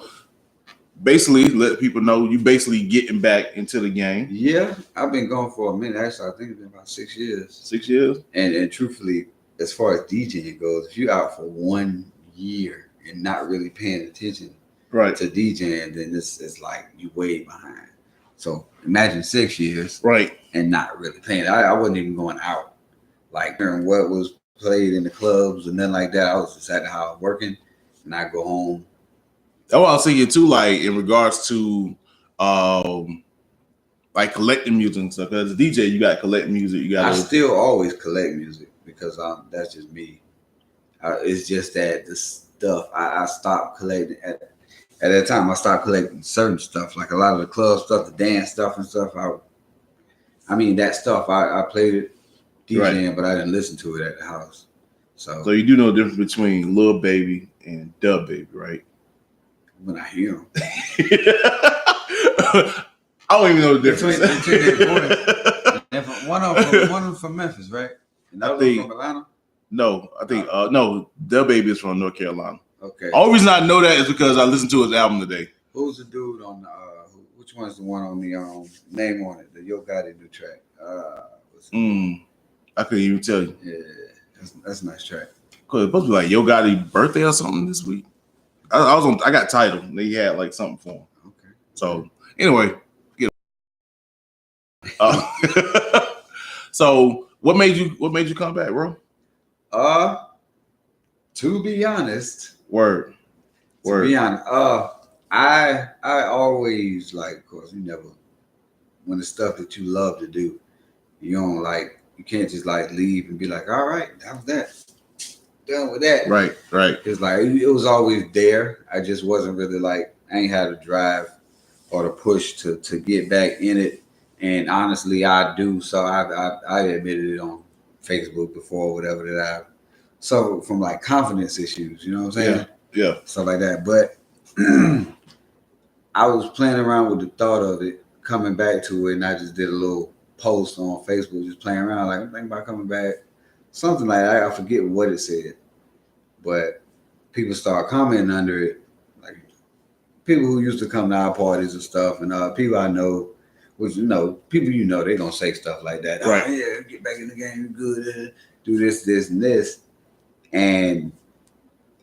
[SPEAKER 1] basically let people know you basically getting back into the game.
[SPEAKER 2] Yeah, I've been going for a minute. Actually, I think it's been about 6 years.
[SPEAKER 1] 6 years?
[SPEAKER 2] And truthfully, as far as DJing goes, if you're out for 1 year and not really paying attention to DJing, then this is like you way behind. So imagine 6 years and not really paying. I wasn't even going out. Like hearing what was played in the clubs and nothing like that. I was just at the house working and I go home.
[SPEAKER 1] That's what I was thinking too, like in regards to like collecting music and stuff. As a DJ, you got to collect music. I
[SPEAKER 2] still always collect music because that's just me. It's just that the stuff I stopped collecting at that time. I stopped collecting certain stuff, like a lot of the club stuff, the dance stuff and stuff. I mean that stuff I played it DJing, but I didn't listen to it at the house. So
[SPEAKER 1] you do know the difference between Lil Baby and Dub Baby, right?
[SPEAKER 2] When I hear them.
[SPEAKER 1] I don't even know the difference.
[SPEAKER 2] One of them from Memphis, right? Another one from Atlanta?
[SPEAKER 1] No, I think no, Dub Baby is from North Carolina.
[SPEAKER 2] Okay.
[SPEAKER 1] The only reason I know that is because I listened to his album today.
[SPEAKER 2] Who's the dude on the which one's the one on the name on it? The Yo Gotti new track.
[SPEAKER 1] I couldn't even tell you.
[SPEAKER 2] Yeah, that's a nice track.
[SPEAKER 1] Cause it's supposed to be like Yo Gotti birthday or something this week. I got titled. They had like something for him.
[SPEAKER 2] Okay.
[SPEAKER 1] So anyway, so what made you come back, bro?
[SPEAKER 2] To be honest.
[SPEAKER 1] Word.
[SPEAKER 2] To be honest, I always like, of course, you never when the stuff that you love to do, you don't like you can't just like leave and be like, all right, that was that. Done with that.
[SPEAKER 1] Right.
[SPEAKER 2] It's like it was always there. I just wasn't really like I ain't had a drive or the push to get back in it. And honestly, I do. So I admitted it on Facebook before, whatever that I suffered from like confidence issues. You know what I'm saying?
[SPEAKER 1] Yeah.
[SPEAKER 2] Stuff like that. But I was playing around with the thought of it, coming back to it, and I just did a little post on Facebook, just playing around, like I'm thinking about coming back, something like that. I forget what it said, but people start commenting under it, like people who used to come to our parties and stuff, and people I know, which people they gonna say stuff like that.
[SPEAKER 1] Right.
[SPEAKER 2] Oh, yeah, get back in the game, good, do this, and this, and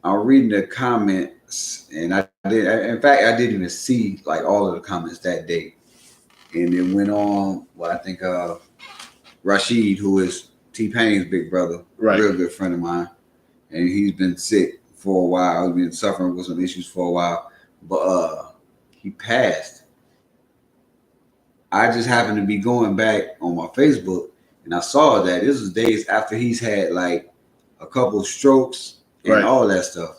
[SPEAKER 2] I'm reading the comments, and I didn't even see like all of the comments that day. And it went on, I think Rashid, who is T-Pain's big brother, real good friend of mine. And he's been sick for a while. He's been suffering with some issues for a while. But he passed. I just happened to be going back on my Facebook, and I saw that this was days after he's had like a couple strokes and all that stuff.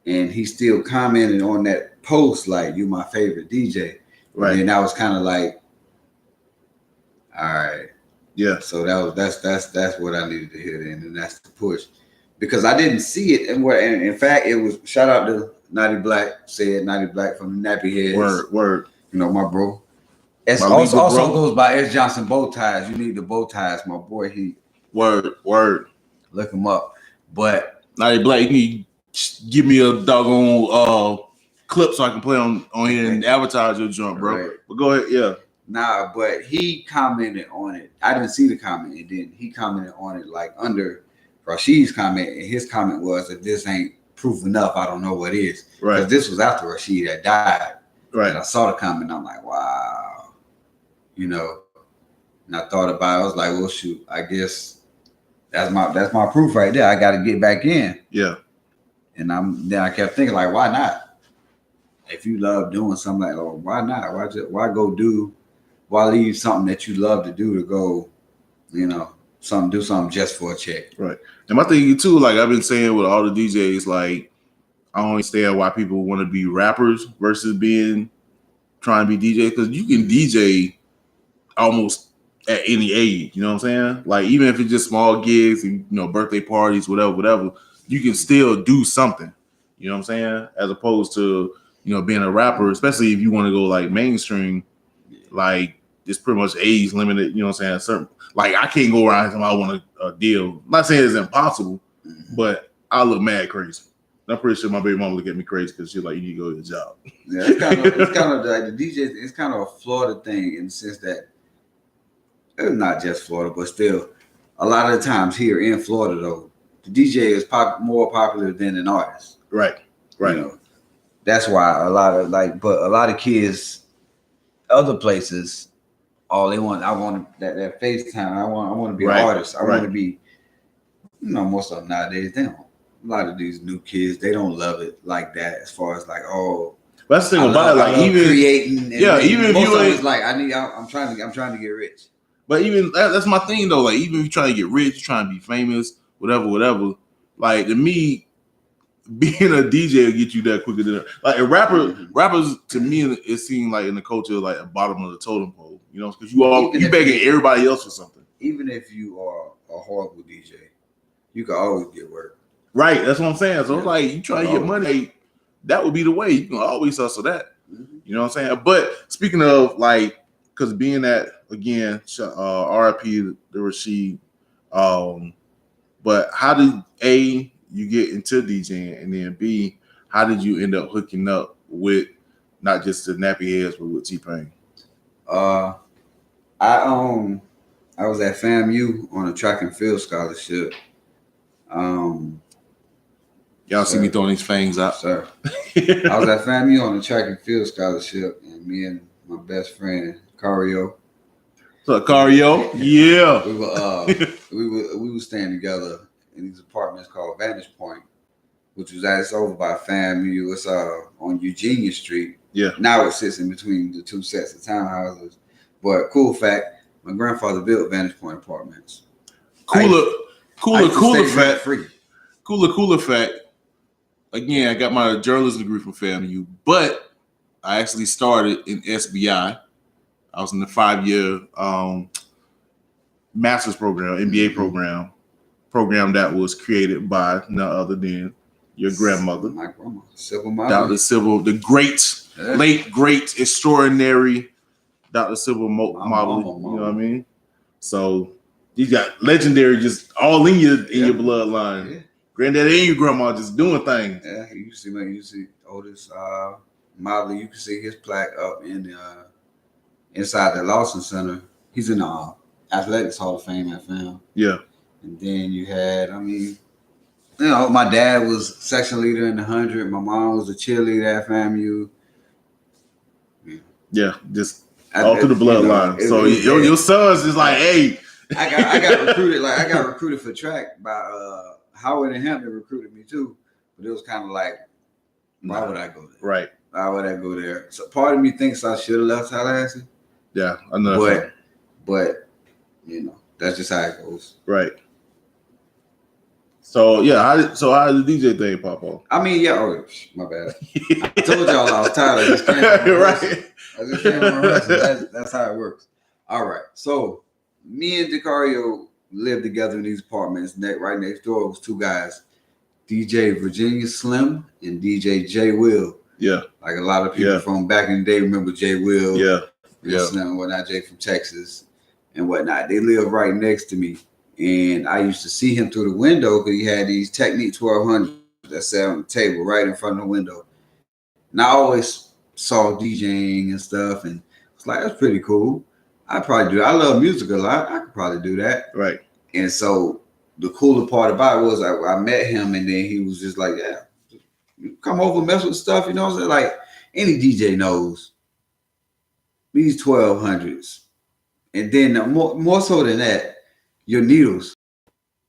[SPEAKER 2] And he still commented on that post like, "You my favorite DJ." Right. And I was kind of like, all right. Yeah. So that's what I needed to hear then, and that's the push. Because I didn't see it. And in fact, it was shout out to Naughty Black from the Nappy Heads. Word. My bro. It also goes by S. Johnson bow ties. You need the bow ties, my boy. He Word. Look him up. But
[SPEAKER 1] Naughty Black, you need give me a doggone clip so I can play on here and advertise your joint, bro. Right. But go ahead, yeah.
[SPEAKER 2] Nah, but he commented on it. I didn't see the comment, and then he commented on it like under Rashid's comment, and his comment was, "If this ain't proof enough, I don't know what is." Right. Because this was after Rashid had died. Right. And I saw the comment, and I'm like, wow. And I thought about it. I was like, well, shoot, I guess that's my proof right there. I got to get back in. Yeah. And then I kept thinking, like, why not? If you love doing something like, oh, why not? Why leave something that you love to do to go, do something just for a check?
[SPEAKER 1] Right. And my thing too, like I've been saying with all the DJs, like I don't understand why people want to be rappers versus trying to be DJs, because you can DJ almost at any age. You know what I'm saying? Like even if it's just small gigs and birthday parties, whatever, you can still do something. You know what I'm saying? As opposed to being a rapper, especially if you want to go like mainstream, like it's pretty much age limited. You know what I'm saying? Like I can't go around and say I want a deal. I'm not saying it's impossible, but I look mad crazy. I'm pretty sure my baby mama look at me crazy because she's like, you need to go to your job.
[SPEAKER 2] Yeah, it's kind of like the DJ. It's kind of a Florida thing in the sense that it's not just Florida, but still, a lot of the times here in Florida, though, the DJ is more popular than an artist. Right. That's why a lot of kids, other places, all they want, I want that FaceTime. I want to be an artist. I want to be, most of them nowadays, they don't. A lot of these new kids, they don't love it like that. As far as like, oh,
[SPEAKER 1] but that's the thing about it, like even
[SPEAKER 2] creating.
[SPEAKER 1] Even if you ain't
[SPEAKER 2] like, I'm trying to get rich.
[SPEAKER 1] But even that's my thing though. Like even if you're trying to get rich, trying to be famous, whatever. Like to me, being a DJ will get you that quicker than like a rapper. Mm-hmm. Rappers to me, it seems like in the culture like at the bottom of the totem pole. Because you begging everybody else for something.
[SPEAKER 2] Even if you are a horrible DJ, you can always get work.
[SPEAKER 1] Right, that's what I'm saying. So it's like you try to get money, that would be the way. You can always hustle that. Mm-hmm. You know what I'm saying? But speaking of like, because being that again, RIP the Rashid. But how did A, you get into DJing, and then B, how did you end up hooking up with not just the Nappy Heads but with T-Pain?
[SPEAKER 2] I was at FAMU on a track and field scholarship.
[SPEAKER 1] Y'all see me throwing these fangs out,
[SPEAKER 2] sir. I was at FAMU on a track and field scholarship, and me and my best friend Cario.
[SPEAKER 1] So Cario, yeah,
[SPEAKER 2] we were staying together in these apartments called Vantage Point, which was over by FAMU. It's on Eugenia Street. Yeah. Now it sits in between the two sets of townhouses. But cool fact, my grandfather built Vantage Point apartments.
[SPEAKER 1] Cooler fact. Cooler fact. Again, I got my journalism degree from FAMU, but I actually started in SBI. I was in the 5-year master's program, MBA program that was created by none other than your grandmother,
[SPEAKER 2] my grandma, Civil Mother.
[SPEAKER 1] Dr. Civil, the late great extraordinary Dr. Civil Mobley. You know what I mean? So you got legendary just all in your bloodline. Yeah. Granddaddy and your grandma just doing things.
[SPEAKER 2] Yeah, you see Otis Mobley. You can see his plaque up in the inside the Lawson Center. He's in the Athletics Hall of Fame at FAM. Yeah. And then you had, my dad was section leader in the 100. My mom was a cheerleader at FAMU.
[SPEAKER 1] Yeah, just all through the bloodline. So your sons is like, hey.
[SPEAKER 2] I got recruited. I got recruited for track by Howard and Hampton recruited me too. But it was kind of like, why would I go there?
[SPEAKER 1] Right.
[SPEAKER 2] Why would I go there? So part of me thinks I should have left Tallahassee.
[SPEAKER 1] Yeah, I know.
[SPEAKER 2] But that's just how it goes.
[SPEAKER 1] Right. So how did the DJ thing pop off?
[SPEAKER 2] My bad. I told y'all I was tired of this camera. Right. I just came on rehearsal. That's how it works. All right. So me and DeCario lived together in these apartments. Right next door was two guys, DJ Virginia Slim and DJ J Will. Yeah. Like a lot of people from back in the day remember J Will. Yeah. Slim and whatnot, Jay from Texas and whatnot. They lived right next to me. And I used to see him through the window because he had these Technique 1200s that sat on the table right in front of the window. And I always saw DJing and stuff, and it's like, that's pretty cool. I'd probably do that. I love music a lot. I could probably do that. Right. And so the cooler part about it was I met him, and then he was just like, yeah, come over and mess with stuff. You know what I'm saying? Like, any DJ knows these 1200s. And then more so than that, your needles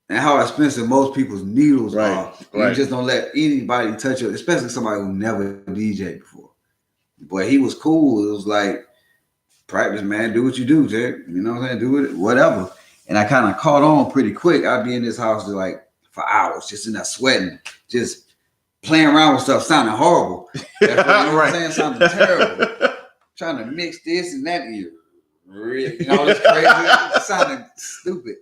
[SPEAKER 2] and how expensive most people's needles are. Right. You just don't let anybody touch it, especially somebody who never DJed before. But he was cool. It was like, practice, man. Do what you do, Jay. You know what I'm saying? Do it, whatever. And I kind of caught on pretty quick. I'd be in this house for hours, just in there sweating, just playing around with stuff, sounding horrible. You know what I'm saying? Sounding terrible. Trying to mix this and that in it's crazy. It sounded stupid.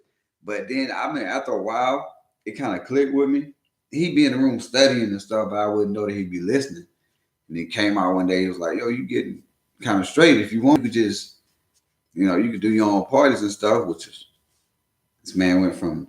[SPEAKER 2] But then, after a while, it kind of clicked with me. He'd be in the room studying and stuff, but I wouldn't know that he'd be listening. And he came out one day, he was like, yo, you getting kind of straight. If you want, you could just, you could do your own parties and stuff, which is, this man went from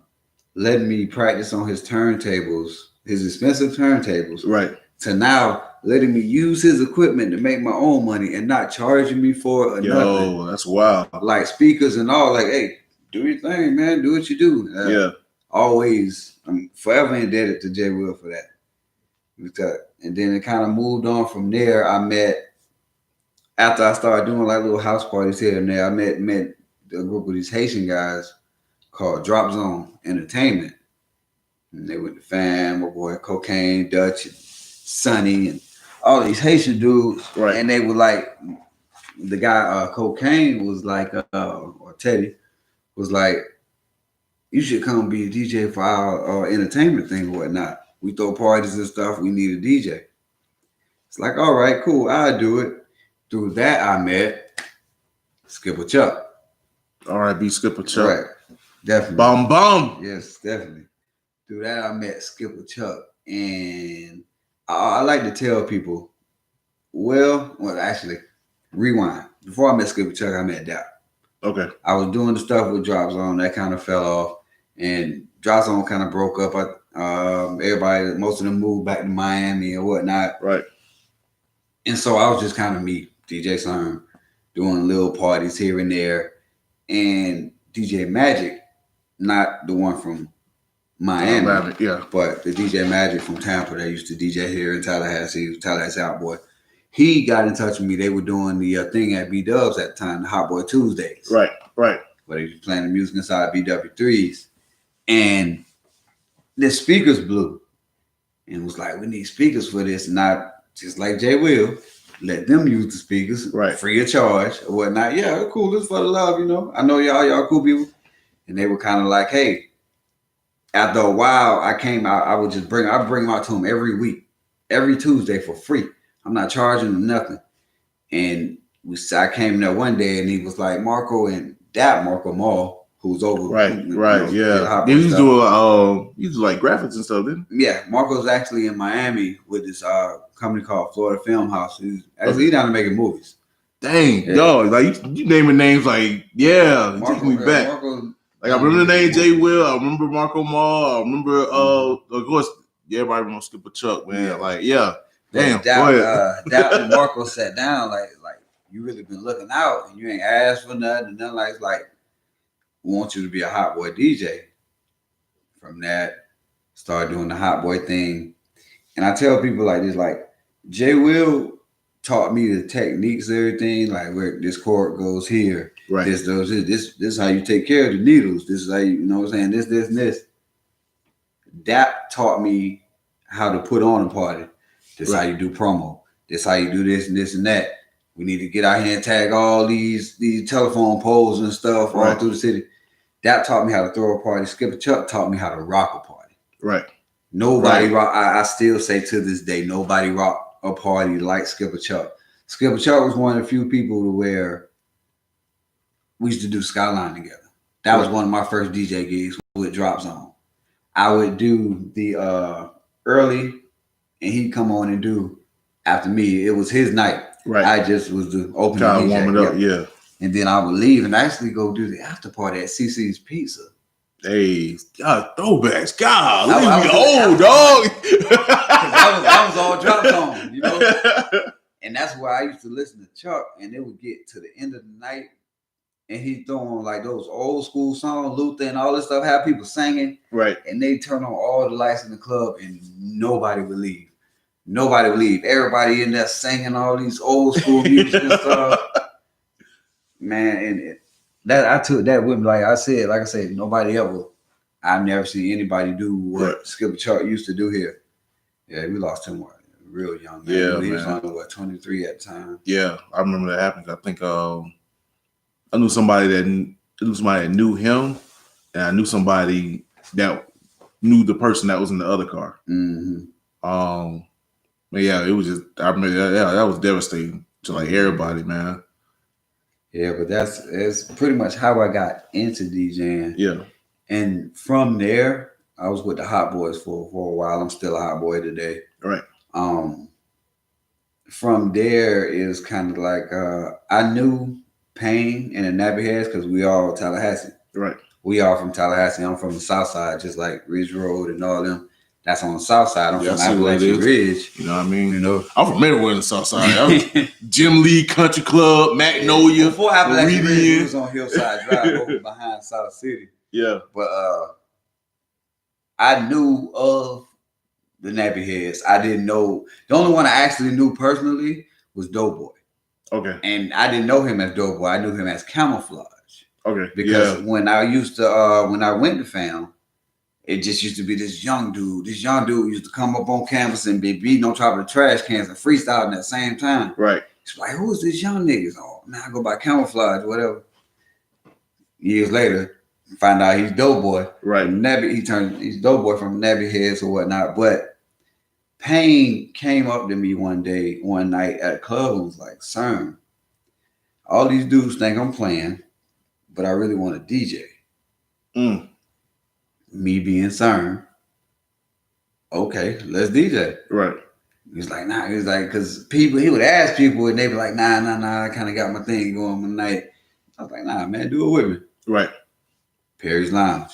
[SPEAKER 2] letting me practice on his turntables, his expensive turntables, right, to now letting me use his equipment to make my own money and not charging me for it or nothing.
[SPEAKER 1] Yo, that's wild. Like
[SPEAKER 2] speakers and all, like, hey, do your thing, man. Do what you do. Always, I'm forever indebted to J Will for that. And then it kind of moved on from there. After I started doing like little house parties here and there, I met a group of these Haitian guys called Drop Zone Entertainment. And they went to FAM, my boy Cocaine, Dutch, and Sonny, and all these Haitian dudes. Right. And they were like, the guy Cocaine was like, or Teddy was like, you should come be a DJ for our entertainment thing or whatnot. We throw parties and stuff. We need a DJ. It's like, all right, cool. I'll do it. Through that, I met Skipper Chuck.
[SPEAKER 1] R.I.B. Skipper Chuck. Right.
[SPEAKER 2] Definitely.
[SPEAKER 1] Bum.
[SPEAKER 2] Yes, definitely. Through that, I met Skipper Chuck. And I like to tell people, actually, rewind. Before I met Skipper Chuck, I met Dap. Okay. I was doing the stuff with Drop Zone. That kind of fell off. And Drop Zone kind of broke up. Most of them moved back to Miami and whatnot. Right. And so I was just kind of me, DJ Serm, doing little parties here and there. And DJ Magic, not the one from Miami, but the DJ Magic from Tampa that used to DJ here in Tallahassee, he was Tallahassee Out Boy. He got in touch with me. They were doing the thing at B-Dubs at the time, the Hot Boy Tuesdays. Right. But they was playing the music inside BW3s. And the speakers blew. And was like, we need speakers for this. Not just like J Will, let them use the speakers free of charge or whatnot. Yeah, cool. This is for the love, I know y'all cool people. And they were kind of like, hey, after a while, I would just bring them out to him every week, every Tuesday for free. I'm not charging him nothing. And I came there one day and he was like, Marco and that Marco Mall, who's over.
[SPEAKER 1] Right, yeah. He was doing like graphics and stuff, didn't
[SPEAKER 2] he? Yeah, Marco's actually in Miami with this company called Florida Film House. He's down to making movies.
[SPEAKER 1] Dang, dog, like you naming names like, yeah, taking me back. Like I remember the name J. Will, I remember Marco Mall, I remember of course, everybody remember Skipper Chuck, man. Yeah. Like, yeah. Damn.
[SPEAKER 2] That and Marco sat down, like you really been looking out and you ain't asked for nothing, and then like we want you to be a hot boy DJ. From that, started doing the hot boy thing. And I tell people like this, like J. Will taught me the techniques, everything, like where this chord goes here. Right. This is how you take care of the needles. This is how you know what I'm saying, this, and this. That taught me how to put on a party. This is how you do promo. This is how you do this and this and that. We need to get out here and tag all these telephone poles and stuff all through the city. That taught me how to throw a party. Skipper Chuck taught me how to rock a party. Right. Nobody rock. I still say to this day, nobody rock a party like Skipper Chuck. Skipper Chuck was one of the few people to where we used to do Skyline together. That was one of my first DJ gigs with Drop Zone. I would do the early, and he'd come on and do after me. It was his night. Right. I just was the opening DJ. Warm it up, yeah. And then I would leave and actually go do the after party at CC's Pizza.
[SPEAKER 1] Hey, God, throwbacks. God, leave me old, dog.
[SPEAKER 2] that was all Drop Zone, you know? And that's where I used to listen to Chuck, and it would get to the end of the night, and he throwing like those old school songs, Luther and all this stuff, have people singing. Right. And they turn on all the lights in the club and nobody would leave. Nobody would leave. Everybody in there singing all these old school music and stuff. Man, and that I took that with me. Like I said, nobody ever. I've never seen anybody do what Skipper Chuck used to do here. Yeah, we lost him real young. Man. Yeah, he was only 23 at the time.
[SPEAKER 1] Yeah, I remember that happened. I think I knew somebody that knew him, and I knew somebody that knew the person that was in the other car. Mm-hmm. But yeah, it was just, I remember that was devastating to like everybody, man.
[SPEAKER 2] Yeah, but it's pretty much how I got into DJing. Yeah. And from there, I was with the Hot Boys for a while. I'm still a Hot Boy today. Right. From there, it was kind of like I knew Pain and the Nappy Heads because we all Tallahassee. Right. We all from Tallahassee. I'm from the South Side, just like Ridge Road and all them. That's on the South Side. I'm from Appalachian Ridge.
[SPEAKER 1] You know what I mean? You know, I'm from everywhere in the South Side. Jim Lee Country Club, Magnolia.
[SPEAKER 2] Before Appalachian Ridge, it was on Hillside Drive over behind South City. Yeah. But I knew of the Nappy Heads. I didn't know. The only one I actually knew personally was Doughboy. Okay. And I didn't know him as Doughboy. I knew him as Camouflage. Okay. Because when I used to, when I went to Fam, it just used to be this young dude. This young dude used to come up on campus and be beating on top of the trash cans and freestyling at the same time. Right. It's like, who is this young nigga? Oh, man, I go by Camouflage, whatever. Years later, find out he's Doughboy. Right. He's Doughboy from Nappy Heads or whatnot. But Pain came up to me one night at a club and was like, Serm, all these dudes think I'm playing, but I really want to DJ. Mm. Me being Serm, okay, let's DJ. Right. He's like, nah. He's like, because he would ask people and they'd be like, nah, I kind of got my thing going one night. I was like, nah, man, do it with me. Right. Perry's Lounge.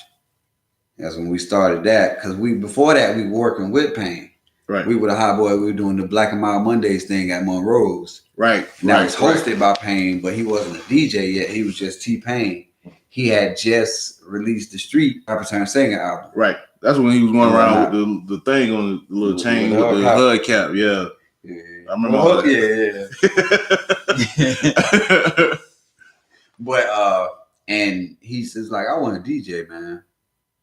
[SPEAKER 2] That's when we started that, because before that we were working with Pain. Right. We were the Hot Boy. We were doing the Black and Mild Mondays thing at Monroe's. Right. And that was hosted by Pain, but he wasn't a DJ yet. He was just T-Pain. He had just released the Street Rapper Turn Singer album. Right. That's when he was going around with the thing on the little chain with the HUD cap. Yeah. I remember all that. Yeah. But and he says like, I want to DJ, man.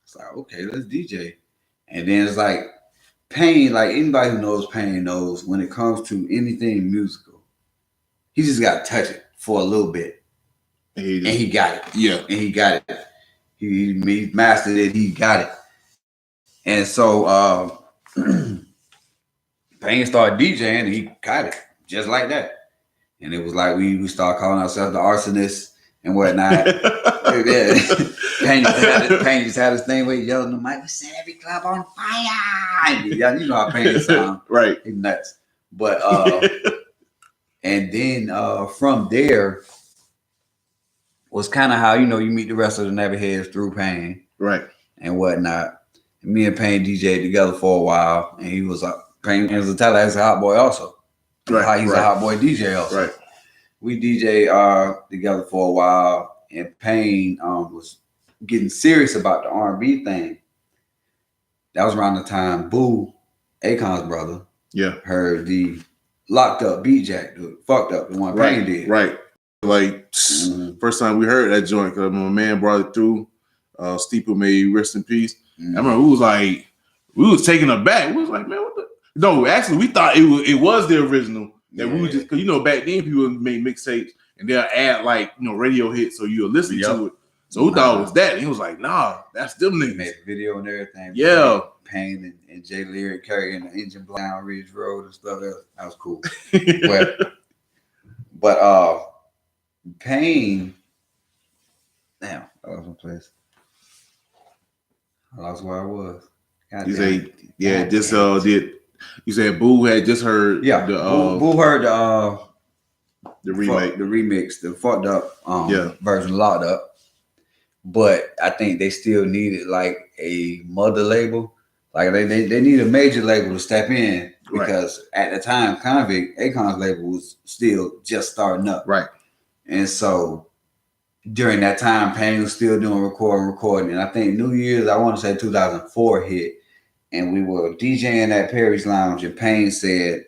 [SPEAKER 2] It's like, okay, let's DJ. And then it's like Pain, like anybody who knows Pain knows when it comes to anything musical, he just got to touch it for a little bit. And he got it. Yeah. And he got it. He mastered it. He got it. And so Pain started DJing and he got it just like that. And it was like we started calling ourselves the arsonists and whatnot. Pain just had this thing where he yelled in the mic, "We set every club on fire." Yeah, you know how Pain sound.
[SPEAKER 1] Right.
[SPEAKER 2] He's nuts. But and then from there was kind of how, you know, you meet the rest of the Nappy heads through Pain.
[SPEAKER 1] Right.
[SPEAKER 2] And whatnot. And me and Pain DJ'd together for a while. And he was Pain was a Tallahassee hot boy also. Right. He's a hot boy DJ also.
[SPEAKER 1] Right.
[SPEAKER 2] We DJ together for a while, and Pain was getting serious about the R&B thing. That was around the time Boo, Akon's brother, heard the Locked Up Beat Jack, the fucked up, the one Pain did.
[SPEAKER 1] Right. Like first time we heard that joint, because my man brought it through. Steeple may rest in peace. I remember we was taken aback. We was like, man, what the? No, actually, we thought it was the original. That we were just, because, you know, back then people would make mixtapes and they'll add, like, you know, radio hits, so you'll listen to it. So we thought it was that. And he was like, nah, that's them niggas.
[SPEAKER 2] Made a video and everything.
[SPEAKER 1] Yeah.
[SPEAKER 2] Pain and J. Lyriq carrying the engine down Ridge Road and stuff. That was cool. but Pain, damn, I lost my place. I lost where I was. God,
[SPEAKER 1] you say, you said Boo had just heard
[SPEAKER 2] Boo heard
[SPEAKER 1] the remake.
[SPEAKER 2] The remix, the fucked up version, Locked Up. But I think they still needed like a mother label. Like they need a major label to step in, because at the time Convict, Akon's label was still just starting up. Right. And so during that time, Pain was still doing recording. And I think New Year's, I want to say 2004 hit. And we were DJing at Perry's Lounge, and Pain said,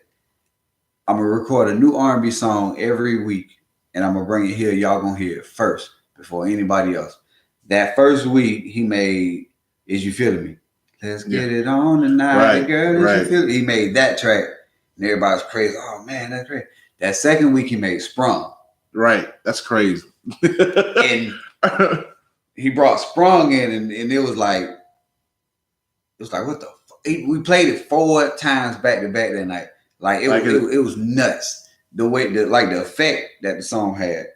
[SPEAKER 2] "I'm gonna record a new R&B song every week, and I'm gonna bring it here. Y'all gonna hear it first before anybody else." That first week, he made "Is You Feeling Me?" Let's get it on tonight, girl. Is you feeling? He made that track, and everybody's crazy. Oh man, that's great. That second week, he made Sprung.
[SPEAKER 1] Right, that's crazy.
[SPEAKER 2] And he brought Sprung in, and it was like. It was like, what the fuck? We played it 4 times back to back that night. Like it was nuts. The way the effect that the song had.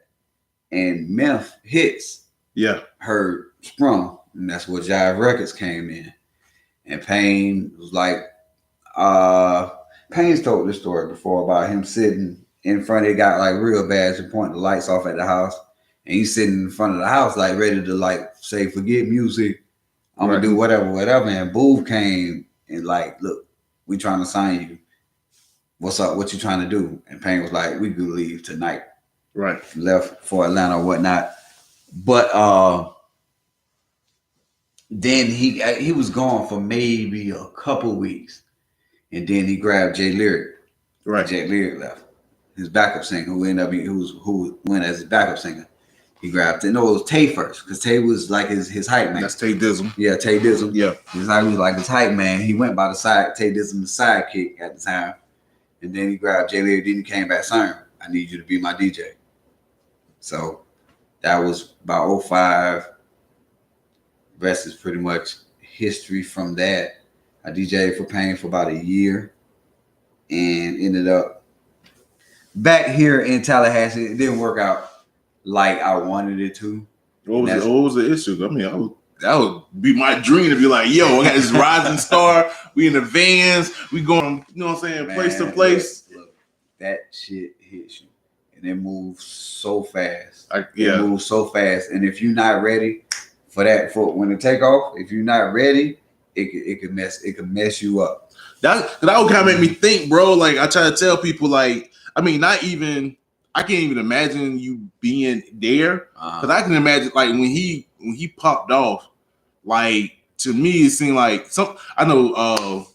[SPEAKER 2] And Meth Hits heard Sprung. And that's where Jive Records came in. And Pain was like, Pain's told this story before about him sitting in front. It got like real bad to point the lights off at the house. And he's sitting in front of the house, like ready to like say, forget music. I'm gonna do whatever. And Boo came and like, look, we trying to sign you. What's up? What you trying to do? And Pain was like, we could leave tonight. Right. Left for Atlanta or whatnot. But then he was gone for maybe a couple weeks. And then he grabbed J. Lyriq. Right. J. Lyriq left. His backup singer, who went as his backup singer. He grabbed it. No, it was Tay first, because Tay was like his hype man.
[SPEAKER 1] That's Tay Dizzle.
[SPEAKER 2] Yeah, Tay Dizzle. Yeah. He was like his hype man. He went by the side, Tay Dizzle, the sidekick at the time. And then he grabbed J. Lyriq. Then he came back, Serm, I need you to be my DJ. So that was about 05. Rest is pretty much history from that. I DJ'd for Pain for about a year and ended up back here in Tallahassee. It didn't work out like I wanted it to.
[SPEAKER 1] What was the issue? I mean, that would be my dream to be like, yo, I got this rising star. We in the vans. We going, you know what I'm saying, place to place.
[SPEAKER 2] Look, that shit hits you. And it moves so fast. It moves so fast. And if you're not ready for that, for when it take off, if you're not ready, it could mess you up.
[SPEAKER 1] That would kind of make me think, bro. Like I try to tell people, like, I mean, I can't even imagine you being there, because I can imagine like when he popped off, like to me it seemed like I know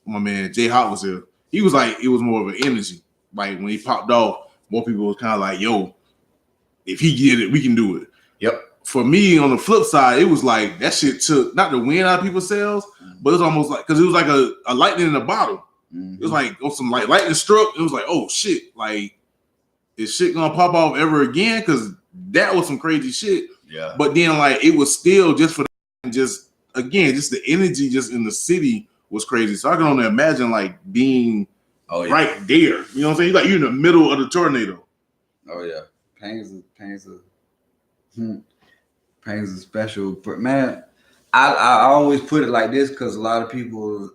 [SPEAKER 1] my man Jay Hot was here. He was like, it was more of an energy. Like when he popped off, more people was kind of like, yo, if he get it, we can do it. Yep. For me, on the flip side, it was like that shit took not the wind out of people's sails, but it was almost like, because it was like a lightning in a bottle. Mm-hmm. It was like on some like lightning struck. It was like, oh shit, like is shit gonna pop off ever again? Because that was some crazy shit. Yeah. But then like it was still just for just again, just the energy just in the city was crazy. So I can only imagine like being right there. You know what I'm saying? Like you're in the middle of the tornado.
[SPEAKER 2] Oh yeah, Pain's a special. But man, I always put it like this because a lot of people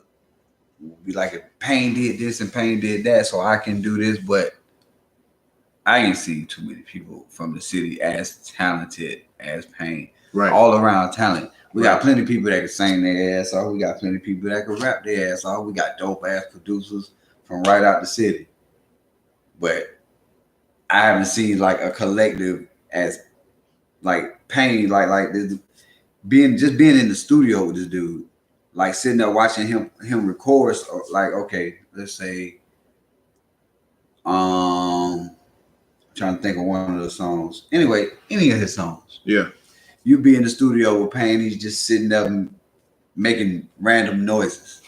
[SPEAKER 2] be like, if Pain did this and Pain did that, so I can do this. But I ain't seen too many people from the city as talented as Pain.
[SPEAKER 1] Right.
[SPEAKER 2] All around talent. We got plenty of people that can sing their ass off. We got plenty of people that can rap their ass off. We got dope ass producers from right out the city. But I haven't seen like a collective as like Pain, like this, being in the studio with this dude, like sitting there watching him record. Like, okay, let's say, trying to think of one of the songs. Anyway, any of his songs.
[SPEAKER 1] Yeah.
[SPEAKER 2] You be in the studio with Pain, he's just sitting up and making random noises.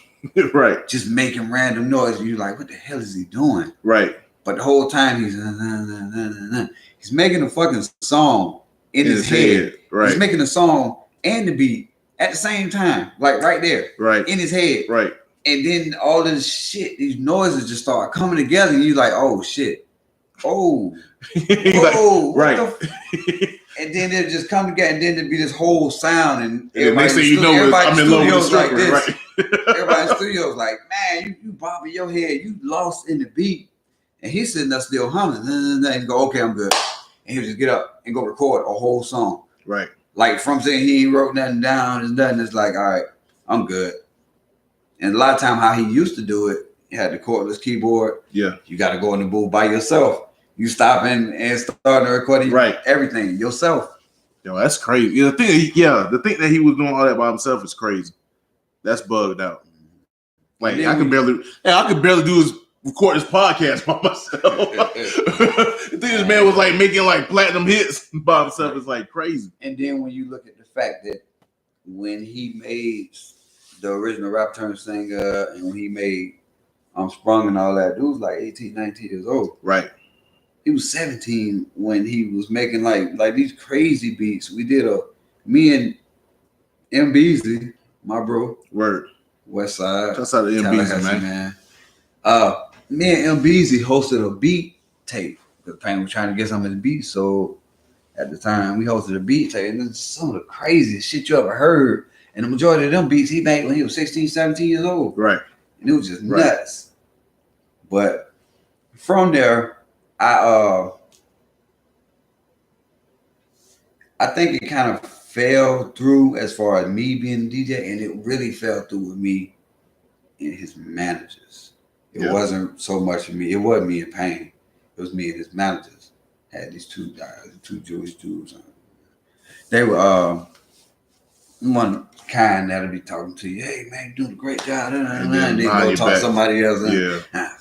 [SPEAKER 1] Right.
[SPEAKER 2] Just making random noises. You're like, what the hell is he doing?
[SPEAKER 1] Right.
[SPEAKER 2] But the whole time he's making a fucking song in his head.
[SPEAKER 1] Right.
[SPEAKER 2] He's making a song and the beat at the same time, like right there.
[SPEAKER 1] Right.
[SPEAKER 2] In his head.
[SPEAKER 1] Right.
[SPEAKER 2] And then all this shit, these noises just start coming together and you're like, oh shit. Oh. Oh.
[SPEAKER 1] Like, right.
[SPEAKER 2] And then they'll just come together, and then there'll be this whole sound, and
[SPEAKER 1] next thing you know, I'm in love with the stripper,
[SPEAKER 2] like
[SPEAKER 1] right?
[SPEAKER 2] Everybody in the studio's like, man, you bobbing your head, you lost in the beat, and he's sitting there still humming, and go, okay, I'm good, and he'll just get up and go record a whole song,
[SPEAKER 1] right?
[SPEAKER 2] Like from saying he ain't wrote nothing down, and nothing. It's like, all right, I'm good. And a lot of time, how he used to do it, he had the cordless keyboard.
[SPEAKER 1] Yeah,
[SPEAKER 2] you got to go in the booth by yourself. You stop and start recording everything yourself.
[SPEAKER 1] Yo, that's crazy. The thing that he was doing all that by himself is crazy. That's bugged out. Like I could barely do is record this podcast by myself. The thing this man was like making like platinum hits by himself is like crazy.
[SPEAKER 2] And then when you look at the fact that when he made the original Rap Turn Singer and when he made Sprung and all that, dude was like 18, 19 years old.
[SPEAKER 1] Right.
[SPEAKER 2] He was 17 when he was making like these crazy beats. We did me and M Beasley, my bro.
[SPEAKER 1] Word.
[SPEAKER 2] West Side.
[SPEAKER 1] That's how the M Beasley, man.
[SPEAKER 2] Me and M Beasley hosted a beat tape. Because Pain was trying to get some of the beats. So at the time we hosted a beat tape. And it's some of the craziest shit you ever heard. And the majority of them beats he made when he was 16, 17 years old.
[SPEAKER 1] Right.
[SPEAKER 2] And it was just nuts. But from there, I think it kind of fell through as far as me being a DJ, and it really fell through with me and his managers. It wasn't so much of me. It wasn't me and Pain. It was me and his managers. Had these two guys, two Jewish dudes. They were one kind that'll be talking to you, hey man, you're doing a great job. And then they go talk to somebody else.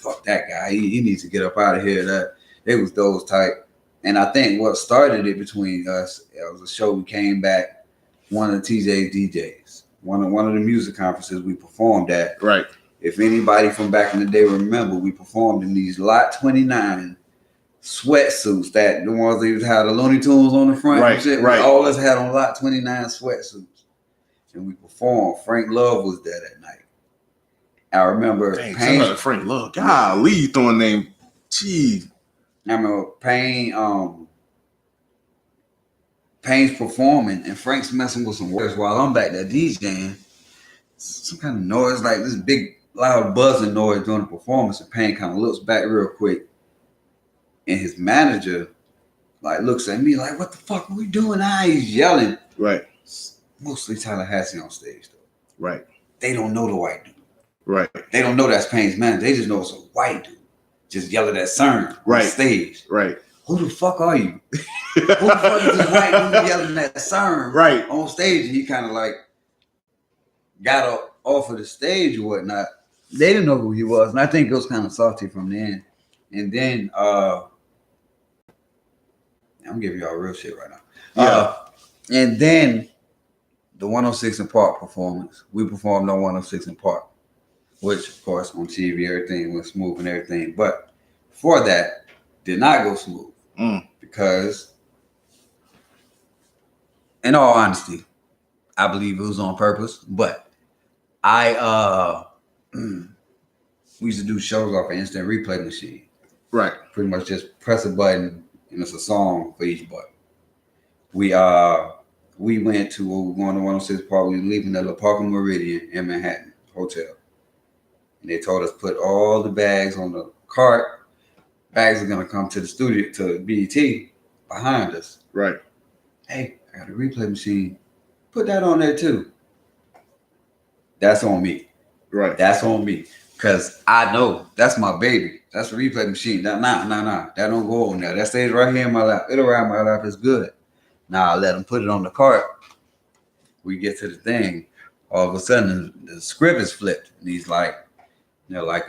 [SPEAKER 2] Fuck that guy. He needs to get up out of here. It was those type. And I think what started it between us, it was a show we came back, one of TJ's DJs, one of the music conferences we performed at.
[SPEAKER 1] Right.
[SPEAKER 2] If anybody from back in the day remember, we performed in these Lot 29 sweatsuits, that the ones that had the Looney Tunes on the front.
[SPEAKER 1] Right,
[SPEAKER 2] and shit.
[SPEAKER 1] right.
[SPEAKER 2] All of us had on Lot 29 sweatsuits. And we performed. Frank Love was there that night. I remember
[SPEAKER 1] Pain. Frank Love. Golly, you throwing name. Jeez.
[SPEAKER 2] I remember Pain's performing and Frank's messing with some words while I'm back there DJing. Some kind of noise, like this big loud buzzing noise during the performance, and Pain kind of looks back real quick. And his manager like looks at me like, what the fuck are we doing now? He's yelling.
[SPEAKER 1] Right.
[SPEAKER 2] Mostly Tallahassee on stage though.
[SPEAKER 1] Right.
[SPEAKER 2] They don't know the white dude.
[SPEAKER 1] Right.
[SPEAKER 2] They don't know that's Pain's manager. They just know it's a white dude. Just yelling at Serm on stage.
[SPEAKER 1] Right.
[SPEAKER 2] Who the fuck are you? Who the fuck is this white dude yelling at Serm on stage? And he kind of like got off of the stage or whatnot. They didn't know who he was. And I think it was kind of salty from then. And then I'm giving y'all real shit right now. And then the 106 in Park performance. We performed on 106 in Park, which of course on TV everything was smooth and everything. But before that, did not go smooth because, in all honesty, I believe it was on purpose, but we used to do shows off an instant replay machine.
[SPEAKER 1] Right.
[SPEAKER 2] Pretty much just press a button and it's a song for each button. We went to 106 Park. We were leaving the La Park Meridian in Manhattan Hotel. And they told us put all the bags on the cart. Bags are gonna come to the studio to BET behind us.
[SPEAKER 1] Right.
[SPEAKER 2] Hey, I got a replay machine. Put that on there too. That's on me.
[SPEAKER 1] Right.
[SPEAKER 2] That's on me. Cause I know that's my baby. That's a replay machine. Nah. That don't go on there. That stays right here in my lap. It'll ride my lap. It's good. Now I let them put it on the cart. We get to the thing. All of a sudden the script is flipped. And he's like, they're like,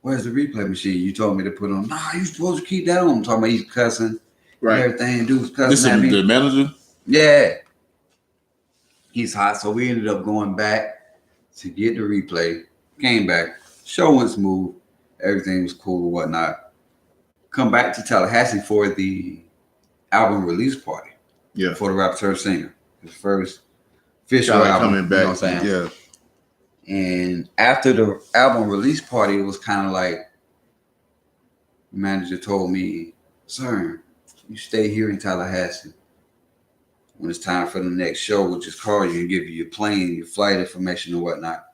[SPEAKER 2] where's the replay machine? You told me to put on. Nah, you supposed to keep that on. I'm talking about he's cussing. Right. Everything. Dude's cussing
[SPEAKER 1] this
[SPEAKER 2] at me.
[SPEAKER 1] The manager?
[SPEAKER 2] Yeah. He's hot. So we ended up going back to get the replay. Came back. Show went smooth. Everything was cool and whatnot. Come back to Tallahassee for the album release party.
[SPEAKER 1] Yeah.
[SPEAKER 2] For the rapper turned singer. His first official album.
[SPEAKER 1] Coming back.
[SPEAKER 2] You know what I'm saying?
[SPEAKER 1] Yeah.
[SPEAKER 2] And after the album release party, it was kind of like the manager told me, "Sir, you stay here in Tallahassee. When it's time for the next show, we'll just call you and give you your plane, your flight information and whatnot."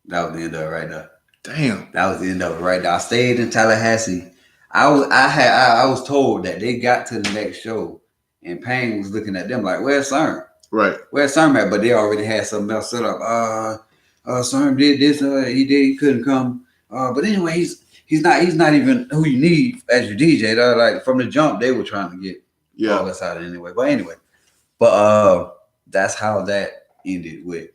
[SPEAKER 2] That was the end of it right there.
[SPEAKER 1] Damn.
[SPEAKER 2] That was the end of it right there. I stayed in Tallahassee. I was told that they got to the next show and Payne was looking at them like, "Where's Serm?" Right. Where's Serm at? But they already had something else set up. Serm did this, he couldn't come. But anyway, he's not even who you need as your DJ. Like from the jump, they were trying to get all this out anyway. But anyway. That's how that ended with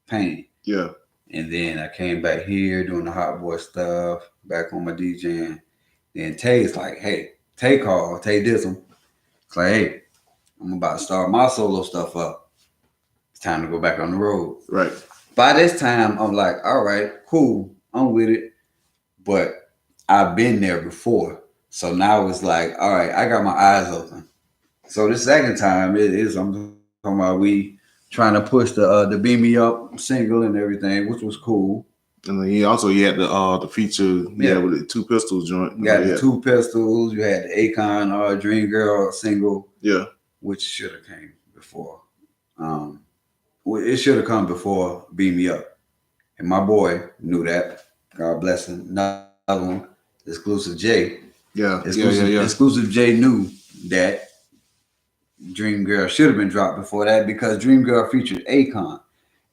[SPEAKER 2] Payne. Yeah. And then I came back here doing the hot boy stuff, back on my DJing. Then Tay's like, "Hey, Tay called, Tay did some." It's like, "Hey, I'm about to start my solo stuff up. It's time to go back on the road." Right. By this time, I'm like, "All right, cool, I'm with it." But I've been there before. So now it's like, all right, I got my eyes open. So the second time I'm talking about we trying to push the Beam Me Up single and everything, which was cool.
[SPEAKER 1] And then he had the feature with the Two Pistols joint.
[SPEAKER 2] You got the Two Pistols. You had the Akon Dream Girl single. Yeah, which should have came before. It should have come before Beam Me Up, and my boy knew that. God bless him. Another one, Exclusive J. Exclusive J knew that Dream Girl should have been dropped before that because Dream Girl featured Akon,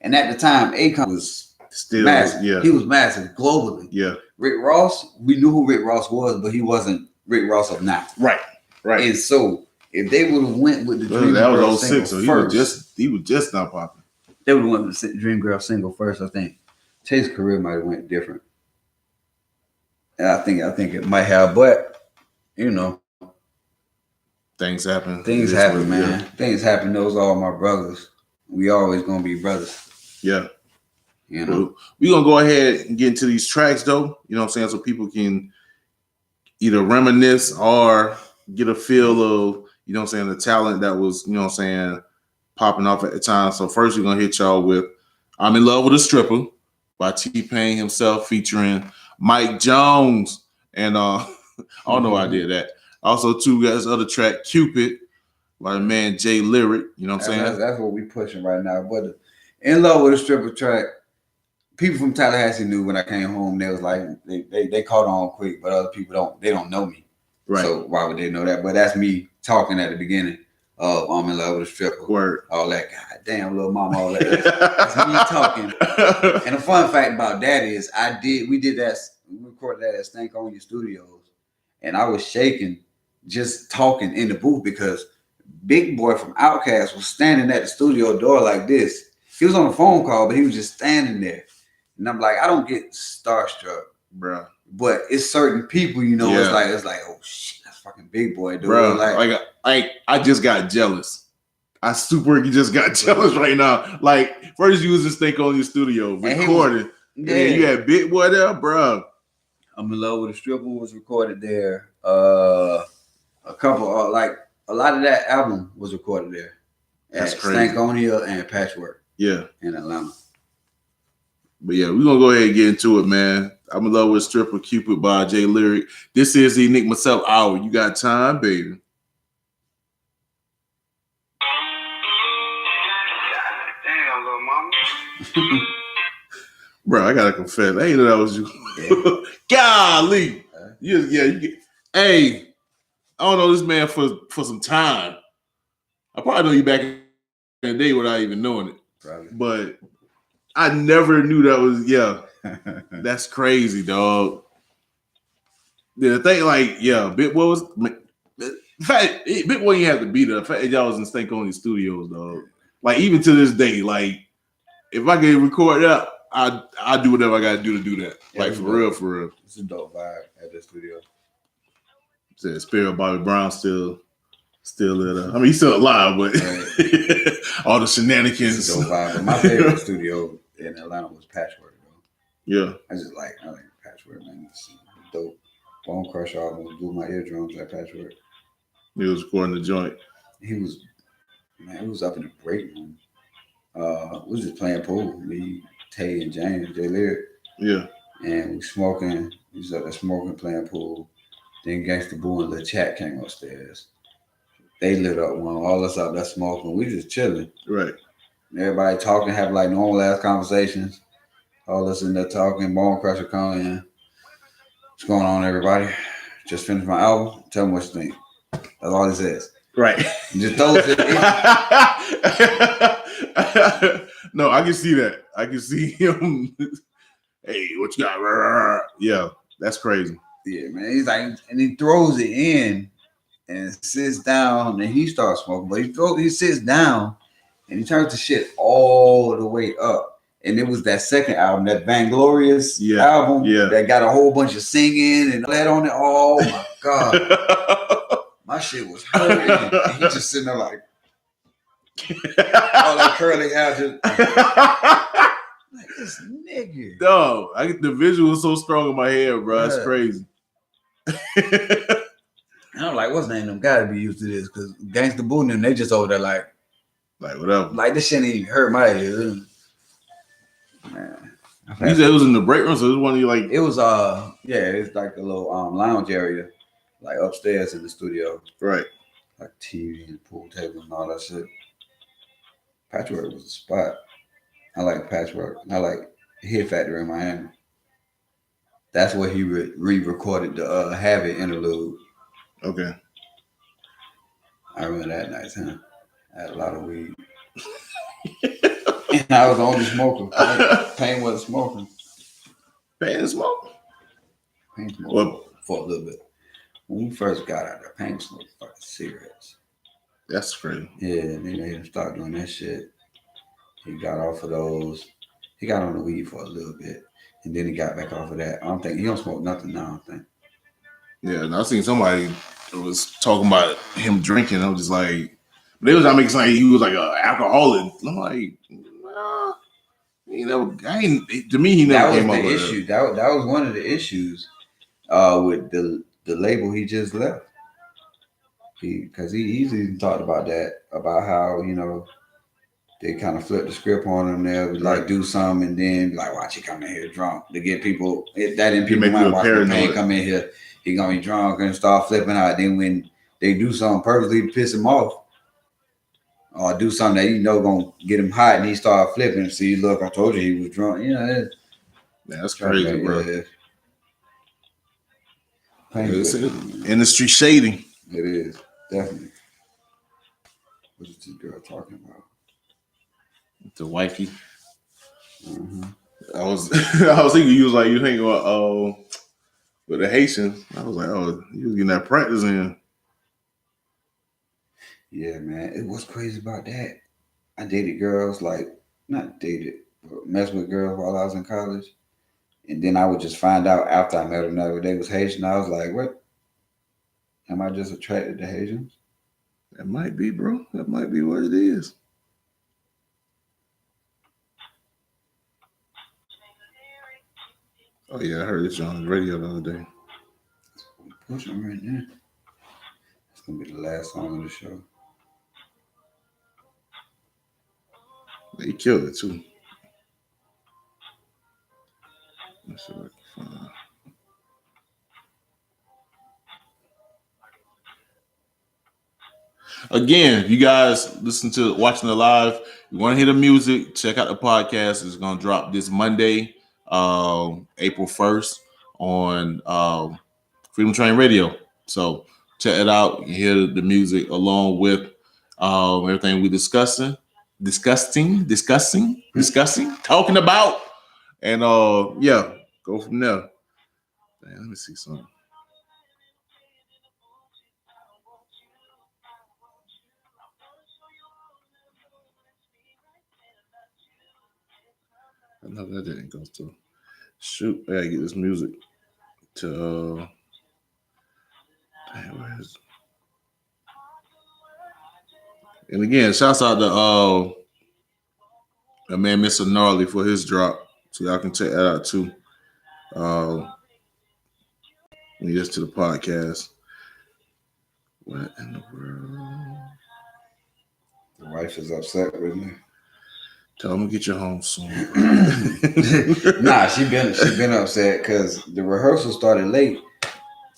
[SPEAKER 2] and at the time Akon was still massive. Yeah, he was massive globally. Yeah, Rick Ross, we knew who Rick Ross was, but he wasn't Rick Ross of now. Right. And so if they would have went with the Dream Girl was 06, so he was just not popping. They would have went with the Dream Girl single first. I think Tay's career might have went different. And I think it might have, but you know,
[SPEAKER 1] things happen.
[SPEAKER 2] Things happen, man. Yeah. Things happen. Those are all my brothers. We always gonna be brothers. Yeah. You know,
[SPEAKER 1] well, we're gonna go ahead and get into these tracks though. You know what I'm saying? So people can either reminisce or get a feel of, you know what I'm saying, the talent that was, you know what I'm saying, popping off at the time. So first we're gonna hit y'all with I'm in Love with a Stripper by T-Pain himself featuring Mike Jones. And I don't know why I did that. Also, too, got this other track, Cupid, by the man J Lyriq. You know what I'm saying?
[SPEAKER 2] That's what we pushing right now. But In Love with a Stripper track, people from Tallahassee knew when I came home. They was like, they caught on quick, but other people don't know me. Right. So why would they know that? But that's me talking at the beginning of I'm in Love with a Stripper. Word. All that, God damn, little mama, all that. That's me talking. And the fun fact about that is we recorded that at Stank On Your Studios, and I was shaking just talking in the booth because Big Boy from Outkast was standing at the studio door like this. He was on a phone call, but he was just standing there. And I'm like, I don't get starstruck, bro. But it's certain people, you know, it's like, oh shit, that's fucking Big Boy, dude.
[SPEAKER 1] Bro, like I just got jealous. I super just got jealous right now. Like, first you was just Stank On Your Studio, recorded. And then you had Big Boy there, bro.
[SPEAKER 2] I'm in Love with a Stripper was recorded there. A couple a lot of that album was recorded there.
[SPEAKER 1] That's crazy.
[SPEAKER 2] Stank on Hill and Patchwork.
[SPEAKER 1] Yeah.
[SPEAKER 2] In Atlanta.
[SPEAKER 1] But yeah, we're gonna go ahead and get into it, man. I'm in love with Stripper, Cupid by J Lyriq. This is the Enigma Sept Hour. You got time, baby.
[SPEAKER 4] Damn, little mama.
[SPEAKER 1] Bro, I gotta confess, I ain't know that was you. Yeah. Golly. You get, hey, I don't know this man for some time. I probably know you back in the day without even knowing it.
[SPEAKER 2] Probably. But
[SPEAKER 1] I never knew that was, that's crazy, dog. The thing, like, Bit was, in fact, Bit Boy didn't have to be there. The fact that y'all was in Stank Only Studios, dog. Like, even to this day, like, if I could record that, I do whatever I gotta do to do that. Yeah, like, for real.
[SPEAKER 2] It's a dope vibe at the studio.
[SPEAKER 1] Said Spirit Bobby Brown still lit up. I mean, he's still alive, but right. All the shenanigans.
[SPEAKER 2] It's a dope vibe. But my favorite studio in Atlanta was Patchwork, though.
[SPEAKER 1] Yeah.
[SPEAKER 2] I like Patchwork, man. It's dope. Bone Crush album blew my eardrums like Patchwork.
[SPEAKER 1] He was recording the joint.
[SPEAKER 2] He was up in the break room. We was just playing pool. Me, Tay, and James, J Lyriq.
[SPEAKER 1] Yeah.
[SPEAKER 2] And we smoking. We was up there smoking, playing pool. Then Gangsta Boo and Lil Chat came upstairs. They lit up one. All us up there smoking. We just chilling.
[SPEAKER 1] Right.
[SPEAKER 2] Everybody talking, having like normal ass conversations. All us in there talking. Bone Crusher coming in. What's going on, everybody? Just finished my album. Tell me what you think. That's all he says.
[SPEAKER 1] Right.
[SPEAKER 2] Just throws it in.
[SPEAKER 1] No, I can see that. I can see him. Hey, what you got? Yeah, that's crazy.
[SPEAKER 2] Yeah, man. He's like, and he throws it in and sits down and he starts smoking. But he sits down and he turns the shit all the way up. And it was that second album, that Vainglorious album that got a whole bunch of singing and that on it. Oh my God. My shit was hurting. And he just sitting there like, all that curly hair just like this nigga.
[SPEAKER 1] No, the visual is so strong in my head, bro. It's crazy.
[SPEAKER 2] And I'm like, what's the name? Them gotta be used to this because Gangsta Boo and them, they just over there like
[SPEAKER 1] whatever.
[SPEAKER 2] Like this shit ain't even hurt my ear. Man.
[SPEAKER 1] You said it was in the break room, so it was one of you like
[SPEAKER 2] it was it's like a little lounge area, like upstairs in the studio.
[SPEAKER 1] Right.
[SPEAKER 2] Like TV and pool table and all that shit. Patchwork was the spot. I like Patchwork. I like Hit Factory in Miami. That's where he re-recorded the Have It interlude.
[SPEAKER 1] Okay.
[SPEAKER 2] I remember that night, huh? I had a lot of weed. And I was the only smoker. Payne wasn't smoking.
[SPEAKER 1] Payne smoked?
[SPEAKER 2] Payne smoked for a little bit. When we first got out there, Payne smoked fucking cigarettes.
[SPEAKER 1] That's crazy.
[SPEAKER 2] Yeah, and they made him start doing that shit. He got off of those. He got on the weed for a little bit. And then he got back off of that. I don't think he don't smoke nothing now, I don't think.
[SPEAKER 1] Yeah, and I seen somebody was talking about him drinking. I was just like, they was making like he was like an alcoholic. I'm like, nah, to me, he never came up with
[SPEAKER 2] the issue. That was one of the issues with the label he just left. Because he easily talked about that, about how, they kind of flipped the script on him. They would like do something and then like, watch he come in here drunk to get people. That in people mind, watch Payne come in here, he gonna be drunk and start flipping out. Then when they do something purposely to piss him off, or do something that gonna get him hot, and he start flipping. See, look, I told you he was drunk.
[SPEAKER 1] That's crazy, bro.
[SPEAKER 2] Yeah.
[SPEAKER 1] It's industry shading.
[SPEAKER 2] It is definitely. What is this girl talking about?
[SPEAKER 1] The wifey.
[SPEAKER 2] Mm-hmm.
[SPEAKER 1] I was thinking you thinking about with the Haitians. I was like, oh, you was getting that practice in.
[SPEAKER 2] Yeah, man. What's crazy about that? I dated girls not dated, but messed with girls while I was in college. And then I would just find out after I met them that they was Haitian. I was like, what? Am I just attracted to Haitians?
[SPEAKER 1] That might be, bro. That might be what it is. Oh yeah, I heard this on the radio the other day.
[SPEAKER 2] Pushing right now. gonna be the last song of the show.
[SPEAKER 1] He killed it too. Let's see what I can find. Again, if you guys watching the live, you want to hear the music, check out the podcast. It's gonna drop this Monday, April 1st on Freedom Train Radio. So check it out. You hear the music along with everything we discussing, talking about, and yeah, go from there. Damn, let me see something. I know that didn't go through. Shoot, I gotta get this music to damn, where is it? And again, shouts out to my man Mr. Gnarly for his drop. So y'all can check that out too. When you listen to the podcast. What in the world?
[SPEAKER 2] The wife is upset with me.
[SPEAKER 1] Tell him to get you home soon.
[SPEAKER 2] Nah, she been upset because the rehearsal started late.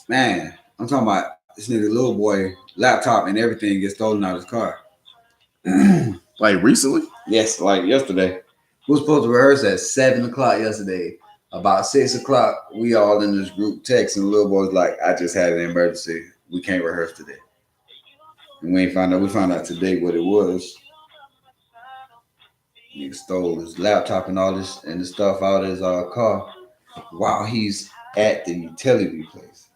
[SPEAKER 2] Man, I'm talking about this nigga little boy laptop and everything gets stolen out of his car.
[SPEAKER 1] Like recently?
[SPEAKER 2] Yes, like yesterday. We were supposed to rehearse at 7:00 yesterday. About 6:00, we all in this group text, and the little boy's like, "I just had an emergency. We can't rehearse today." And we found out today what it was. He stole his laptop and all this and the stuff out of his car while he's at the utility place.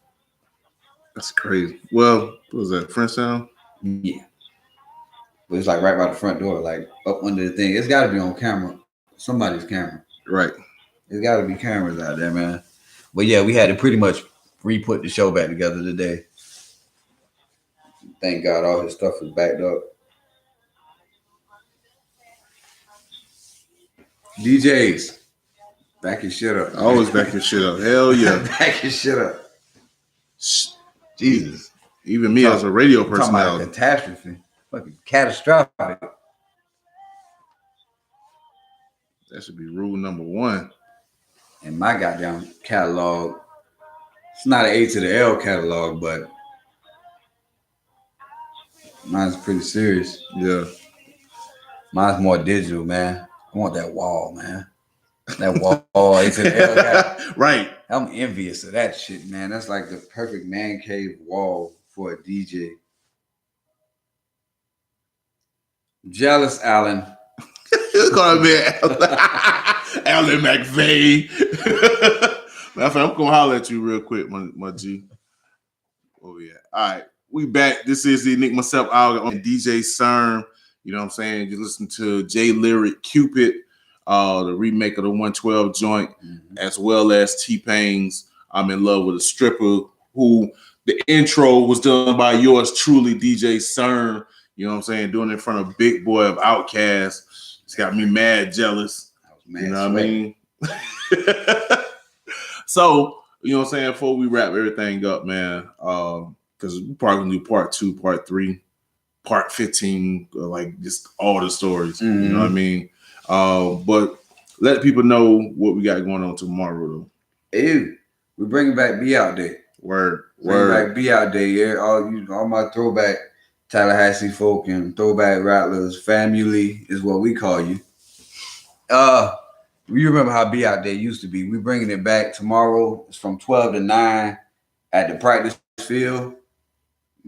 [SPEAKER 1] That's crazy. Well, what was that? Frenchtown?
[SPEAKER 2] Yeah. But it's like right by the front door, like up under the thing. It's got to be on camera. Somebody's camera.
[SPEAKER 1] Right.
[SPEAKER 2] There's got to be cameras out there, man. But yeah, we had to pretty much re-put the show back together today. Thank God all his stuff was backed up. DJs, back your shit up.
[SPEAKER 1] Always back your shit up. Hell yeah.
[SPEAKER 2] Back your shit up. Jesus.
[SPEAKER 1] Even me as a radio personality.
[SPEAKER 2] Catastrophe. Fucking catastrophic.
[SPEAKER 1] That should be rule number 1.
[SPEAKER 2] In my goddamn catalog, it's not an A to the L catalog, but mine's pretty serious.
[SPEAKER 1] Yeah.
[SPEAKER 2] Mine's more digital, man. I want that wall, man. That wall A to the L catalog.
[SPEAKER 1] Right.
[SPEAKER 2] I'm envious of that shit, man. That's like the perfect man cave wall for a DJ. Jealous Allen.
[SPEAKER 1] It's gonna be Alan McVeigh. Matter of fact, I'm gonna holler at you real quick, my G. Oh yeah. All right, we back. This is the Enigma Sept Hour on DJ Serm. You know what I'm saying? You listen to Lyriq, Cupid, the remake of the 112 joint, as well as T-Pain's I'm in Love with a Stripper, who the intro was done by yours truly, DJ Serm. You know what I'm saying? Doing it in front of Big Boy of Outkast. It's got me mad jealous. You know what I mean? So, you know what I'm saying? Before we wrap everything up, man, because we're probably gonna do part 2, part 3, part 15, like just all the stories. You know what I mean? But let people know what we got going on tomorrow, though.
[SPEAKER 2] Ew, we're bringing back Be Out Day.
[SPEAKER 1] Word.
[SPEAKER 2] Bring back Be Out Day. Yeah, all my throwback Tallahassee folk and throwback rattlers, family is what we call you. You remember how Be Out Day used to be. We're bringing it back tomorrow. It's from 12 to 9 at the practice field.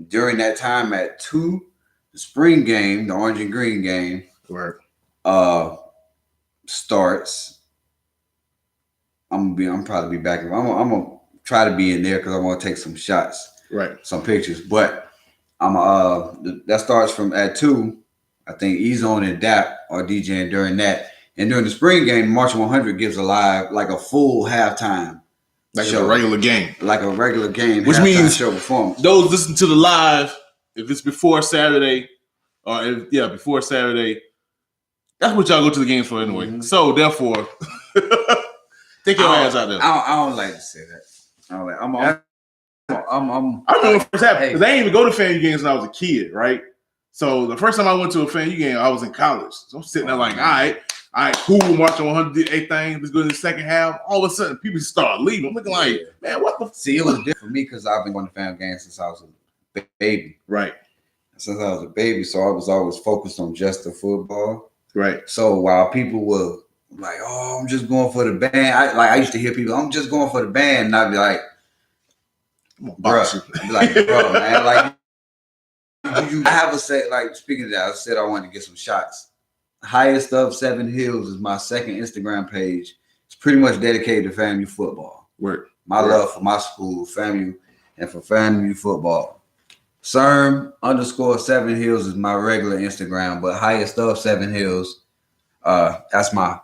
[SPEAKER 2] During that time at 2, the spring game, the orange and green game, starts. I'm probably be back. I'm gonna try to be in there because I want to take some shots, some pictures. But that starts from at 2. I think E-Zone and DAP are DJing during that. And during the spring game, March 100 gives a live, like a full halftime.
[SPEAKER 1] Like
[SPEAKER 2] show.
[SPEAKER 1] a regular game.
[SPEAKER 2] Like a regular game.
[SPEAKER 1] Which means
[SPEAKER 2] show performance.
[SPEAKER 1] Those listen to the live, if it's before Saturday, before Saturday, that's what y'all go to the games for anyway. So therefore, take your ass out there.
[SPEAKER 2] I don't like to say that.
[SPEAKER 1] I remember when it first happened because I didn't even go to FAMU games when I was a kid, right? So the first time I went to a FAMU game, I was in college. So I'm sitting there like, all right, cool, marching 108 things. Let's go to the second half. All of a sudden, people start leaving. I'm looking like, man, what the?
[SPEAKER 2] See, it was different for me because I've been going to FAMU games since I was a baby.
[SPEAKER 1] Right.
[SPEAKER 2] Since I was a baby, so I was always focused on just the football.
[SPEAKER 1] Right.
[SPEAKER 2] So while people were like, "Oh, I'm just going for the band," I used to hear people, "I'm just going for the band," and I'd be like, "Bro, man, like." I have a set, like, speaking of that, I said I wanted to get some shots. Highest of 7 Hills is my second Instagram page. It's pretty much dedicated to FAMU football. My love for my school, FAMU, and for FAMU football. Serm _7 Hills is my regular Instagram, but highest of 7 Hills, that's my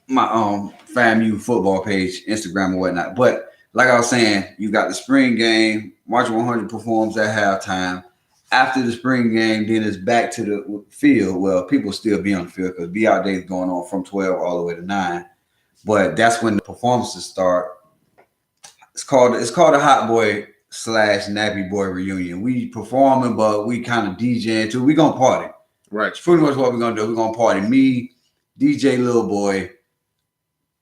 [SPEAKER 2] FAMU football page, Instagram and whatnot. But like I was saying, you got the spring game, March 100 performs at halftime. After the spring game, then it's back to the field. Well, people still be on the field because Be Out Day is going on from 12 all the way to 9. But that's when the performances start. It's called a Hot Boy / Nappy Boy reunion. We performing, but we kind of DJing too. We gonna party.
[SPEAKER 1] Right.
[SPEAKER 2] It's pretty much what we're gonna do. We're gonna party. Me, DJ Lil Boy,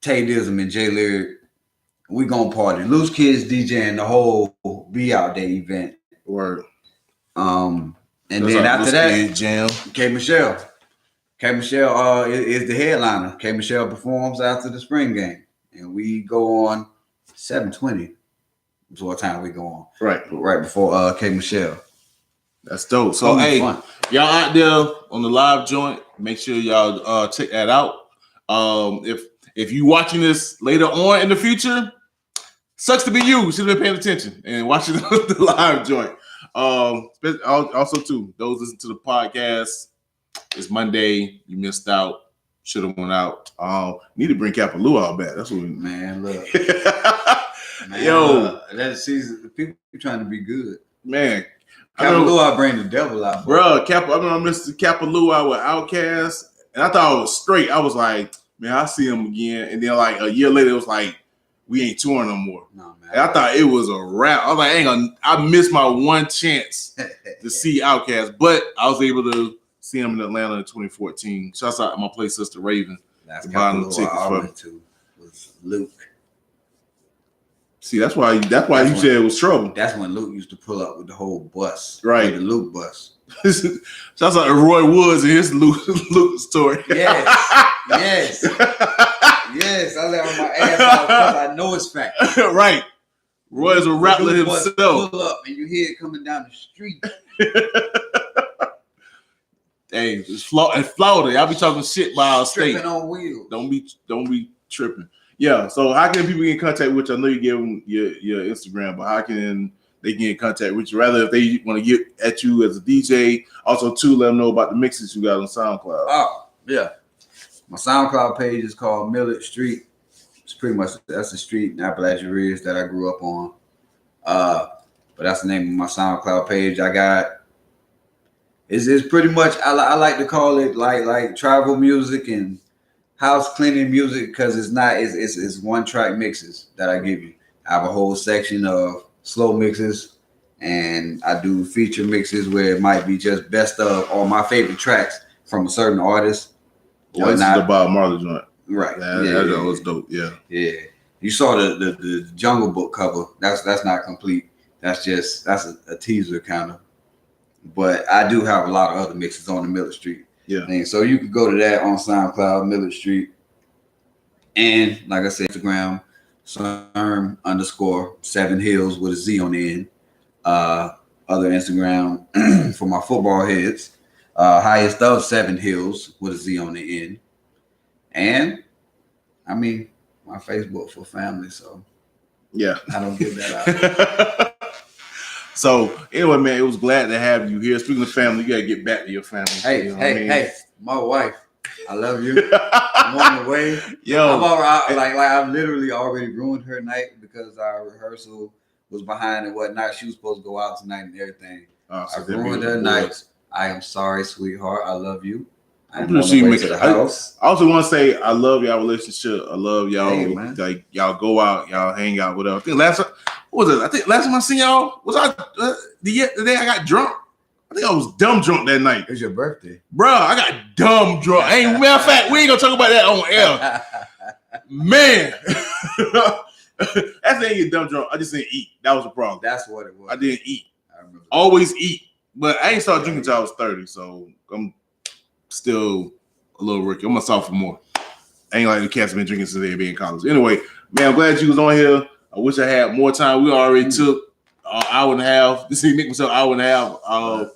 [SPEAKER 2] Tay Dizzum, and J Lyriq. We gonna party. Loose Kids DJing the whole Be Out Day event.
[SPEAKER 1] Word.
[SPEAKER 2] And then after that,
[SPEAKER 1] jam.
[SPEAKER 2] K Michelle is the headliner. K Michelle performs after the spring game, and we go on 7:20. Is what time we go on. Right before K Michelle.
[SPEAKER 1] That's dope. So hey, fun. Y'all out there on the live joint, make sure y'all check that out. If you watching this later on in the future, sucks to be you. Should have been paying attention and watching the live joint. Also too, those listen to the podcast. It's Monday. You missed out. Should have went out. Need to bring Kapalua back. That's what
[SPEAKER 2] man. Look, man,
[SPEAKER 1] yo,
[SPEAKER 2] that season. People trying to be good,
[SPEAKER 1] man.
[SPEAKER 2] Kapalua bring the devil out,
[SPEAKER 1] bro. I remember Mr. Kapalua with Outkast, and I thought it was straight. I was like, man, I see him again. And then like a year later, it was like, we ain't touring no more. No, man. And I thought it was a wrap. I was like, I missed my one chance to see Outkast, but I was able to see him in Atlanta in 2014. Shouts out my play sister Raven.
[SPEAKER 2] That's buying the tickets I went to was Luke.
[SPEAKER 1] See, that's why you said it was trouble.
[SPEAKER 2] That's when Luke used to pull up with the whole bus,
[SPEAKER 1] right?
[SPEAKER 2] The Luke bus.
[SPEAKER 1] Shouts out to Roy Woods and his Luke story.
[SPEAKER 2] Yes. Yes, I let my ass out because I know it's fact.
[SPEAKER 1] Right. Roy's a rattler himself.
[SPEAKER 2] Pull up and you hear it coming down the street.
[SPEAKER 1] Hey, it's Florida. Y'all be talking shit by our state.
[SPEAKER 2] Tripping on wheels.
[SPEAKER 1] Don't be tripping. Yeah. So how can people get in contact with you? I know you give them your Instagram, but how can they get in contact with you? Rather, if they want to get at you as a DJ, also too, let them know about the mixes you got on SoundCloud.
[SPEAKER 2] Oh, yeah. My SoundCloud page is called Millard Street. It's pretty much, that's the street in Appalachian Ridge that I grew up on. But that's the name of my SoundCloud page. I got, it's pretty much, I like to call it like travel music and house cleaning music because it's one track mixes that I give you. I have a whole section of slow mixes and I do feature mixes where it might be just best of all my favorite tracks from a certain artist.
[SPEAKER 1] Yeah, this is the Bob Marley joint.
[SPEAKER 2] Right.
[SPEAKER 1] That was dope. Yeah.
[SPEAKER 2] Yeah. You saw the Jungle Book cover. That's not complete. That's a teaser kind of. But I do have a lot of other mixes on the Millard Street.
[SPEAKER 1] Yeah.
[SPEAKER 2] thing. So you can go to that on SoundCloud, Millard Street. And like I said, Instagram, Serm _7 Hills with a Z on the end. Other Instagram for my football heads. Highest of 7 Hills with a Z on the end. And I mean, my Facebook for family, so
[SPEAKER 1] yeah,
[SPEAKER 2] I don't give that out.
[SPEAKER 1] So anyway, man, it was glad to have you here. Speaking of family, you gotta get back to your family.
[SPEAKER 2] Hey, my wife, I love you. I'm on the way.
[SPEAKER 1] Yo,
[SPEAKER 2] I've literally already ruined her night because our rehearsal was behind and whatnot. She was supposed to go out tonight and everything.
[SPEAKER 1] So
[SPEAKER 2] I ruined her night. I am sorry, sweetheart. I love you. I'm pretty sure you make it to the house.
[SPEAKER 1] I also want to say I love y'all relationship. I love y'all. Like y'all go out, y'all hang out, whatever. I think last time I seen y'all was the day I got drunk. I think I was dumb drunk that night.
[SPEAKER 2] It was your birthday,
[SPEAKER 1] bro. I got dumb drunk. Matter of fact, we ain't gonna talk about that on air, man. That's the ain't get dumb drunk. I just didn't eat. That was the problem.
[SPEAKER 2] That's what it was.
[SPEAKER 1] I didn't eat. I remember. Always eat, but I ain't started drinking until I was 30. So I'm still a little rookie. I'm a sophomore. I ain't like the cats been drinking since they been in college. Anyway, man, I'm glad you was on here. I wish I had more time. We already took an hour and a half. This is Enigma Sept hour and a half.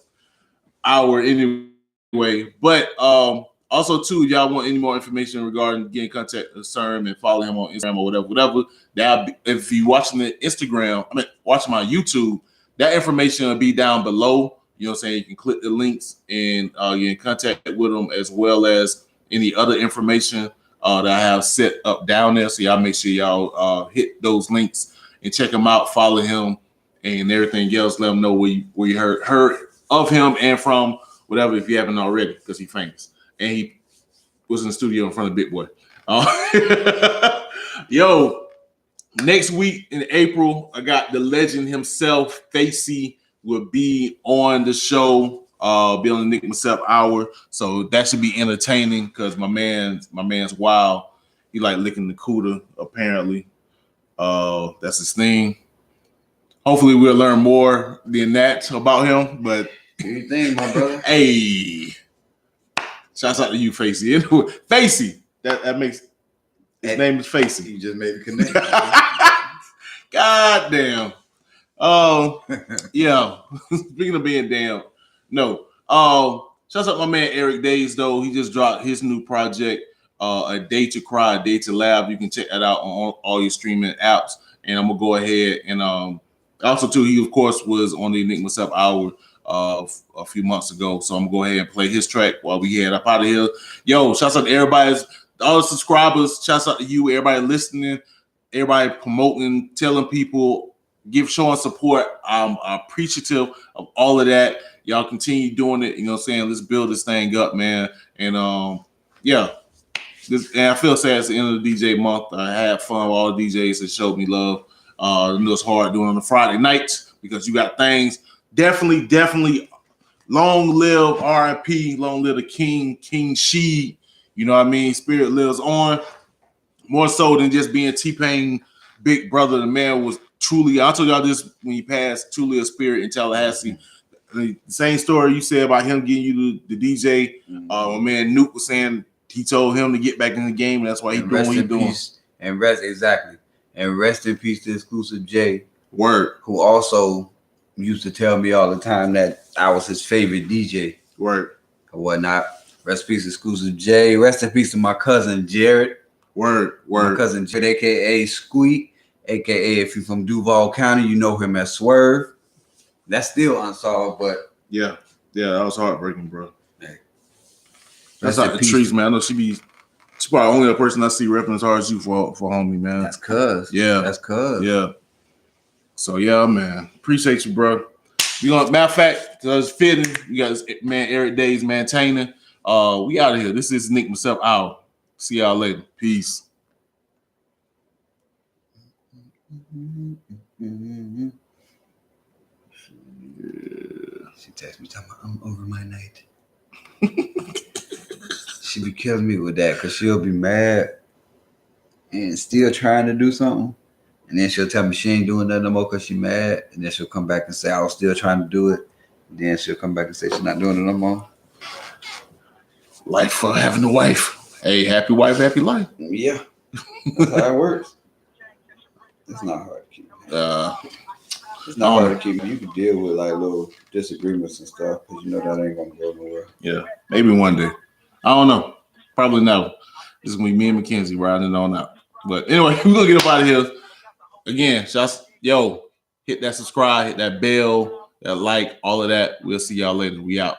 [SPEAKER 1] Hour anyway. But also too, if y'all want any more information regarding getting in contact with Serm and follow him on Instagram or whatever. If you watching the Instagram, watching my YouTube, that information will be down below. You know what I'm saying? You can click the links and get in contact with them, as well as any other information that I have set up down there. So y'all make sure y'all hit those links and check him out, follow him, and everything else. Let him know where you heard of him and from, whatever, if you haven't already, because he's famous. And he was in the studio in front of Big Boy. Yo, next week in April, I got the legend himself, Facey, will be on the show, be on the Enigma Sept Hour. So that should be entertaining because my man's wild. He like licking the cooter, apparently. That's his thing. Hopefully we'll learn more than that about him. But
[SPEAKER 2] anything, my brother.
[SPEAKER 1] Hey. Shouts out to you, Facey. Anyway, Facey. That makes his name is Facey.
[SPEAKER 2] You just made a connection.
[SPEAKER 1] God damn. Oh, yeah. Speaking of being damn, no. Shouts out my man Erick Dayz though. He just dropped his new project, A Day to Cry, A Day to Laugh. You can check that out on all your streaming apps. And I'm gonna go ahead and also too, he of course was on the Enigma Sept Hour a few months ago. So I'm gonna go ahead and play his track while we head up out of here. Yo, shouts out to everybody, all the subscribers. Shouts out to you, everybody listening, everybody promoting, telling people, showing support. I'm appreciative of all of that. Y'all continue doing it. You know what I'm saying? Let's build this thing up, man. And yeah. And I feel sad it's the end of the DJ month. I had fun with all the DJs that showed me love. It was hard doing on the Friday nights because you got things. Definitely long live R.I.P. Long live the King Sheed. You know what I mean? Spirit lives on. More so than just being T-Pain big brother. The man was truly, I told y'all this when he passed, truly a spirit in Tallahassee. The same story you said about him getting you the DJ. My man Nuke was saying he told him to get back in the game, and that's why he's doing what he's doing.
[SPEAKER 2] And rest in peace to Exclusive J.
[SPEAKER 1] Word.
[SPEAKER 2] Who also used to tell me all the time that I was his favorite DJ.
[SPEAKER 1] Word.
[SPEAKER 2] Or whatnot. Rest in peace, Exclusive J. Rest in peace to my cousin Jared.
[SPEAKER 1] Word.
[SPEAKER 2] My cousin Jared, aka Squeak, aka if you're from Duval County, you know him as Swerve. That's still unsolved, but
[SPEAKER 1] yeah, that was heartbreaking, bro.
[SPEAKER 2] Hey.
[SPEAKER 1] That's like the trees, man. I know she's probably only the person I see repping as hard as you for homie, man.
[SPEAKER 2] That's cuz.
[SPEAKER 1] Yeah.
[SPEAKER 2] That's cuz.
[SPEAKER 1] Yeah. So yeah, man. Appreciate you, bro. Matter of fact, because it's fitting, we got this man Erick Dayz Maintainin. We out of here. This is Enigma Sept Hour. See y'all later. Peace.
[SPEAKER 2] Yeah. She texts me talking about I'm over my night. She be killing me with that because she'll be mad and still trying to do something. And then she'll tell me she ain't doing nothing no more because she mad. And then she'll come back and say I was still trying to do it. And then she'll come back and say she's not doing it no more.
[SPEAKER 1] Life for having a wife. Hey, happy wife, happy life.
[SPEAKER 2] Yeah. That's how it works. It's not hard to keep. It's not hard to keep. You can deal with like little disagreements and stuff because you know that ain't gonna go nowhere.
[SPEAKER 1] Yeah, maybe one day. I don't know. Probably never. This is gonna be me and Mackenzie riding it on out. But anyway, we're gonna get up out of here. Again, hit that subscribe, hit that bell, that like, all of that. We'll see y'all later. We out.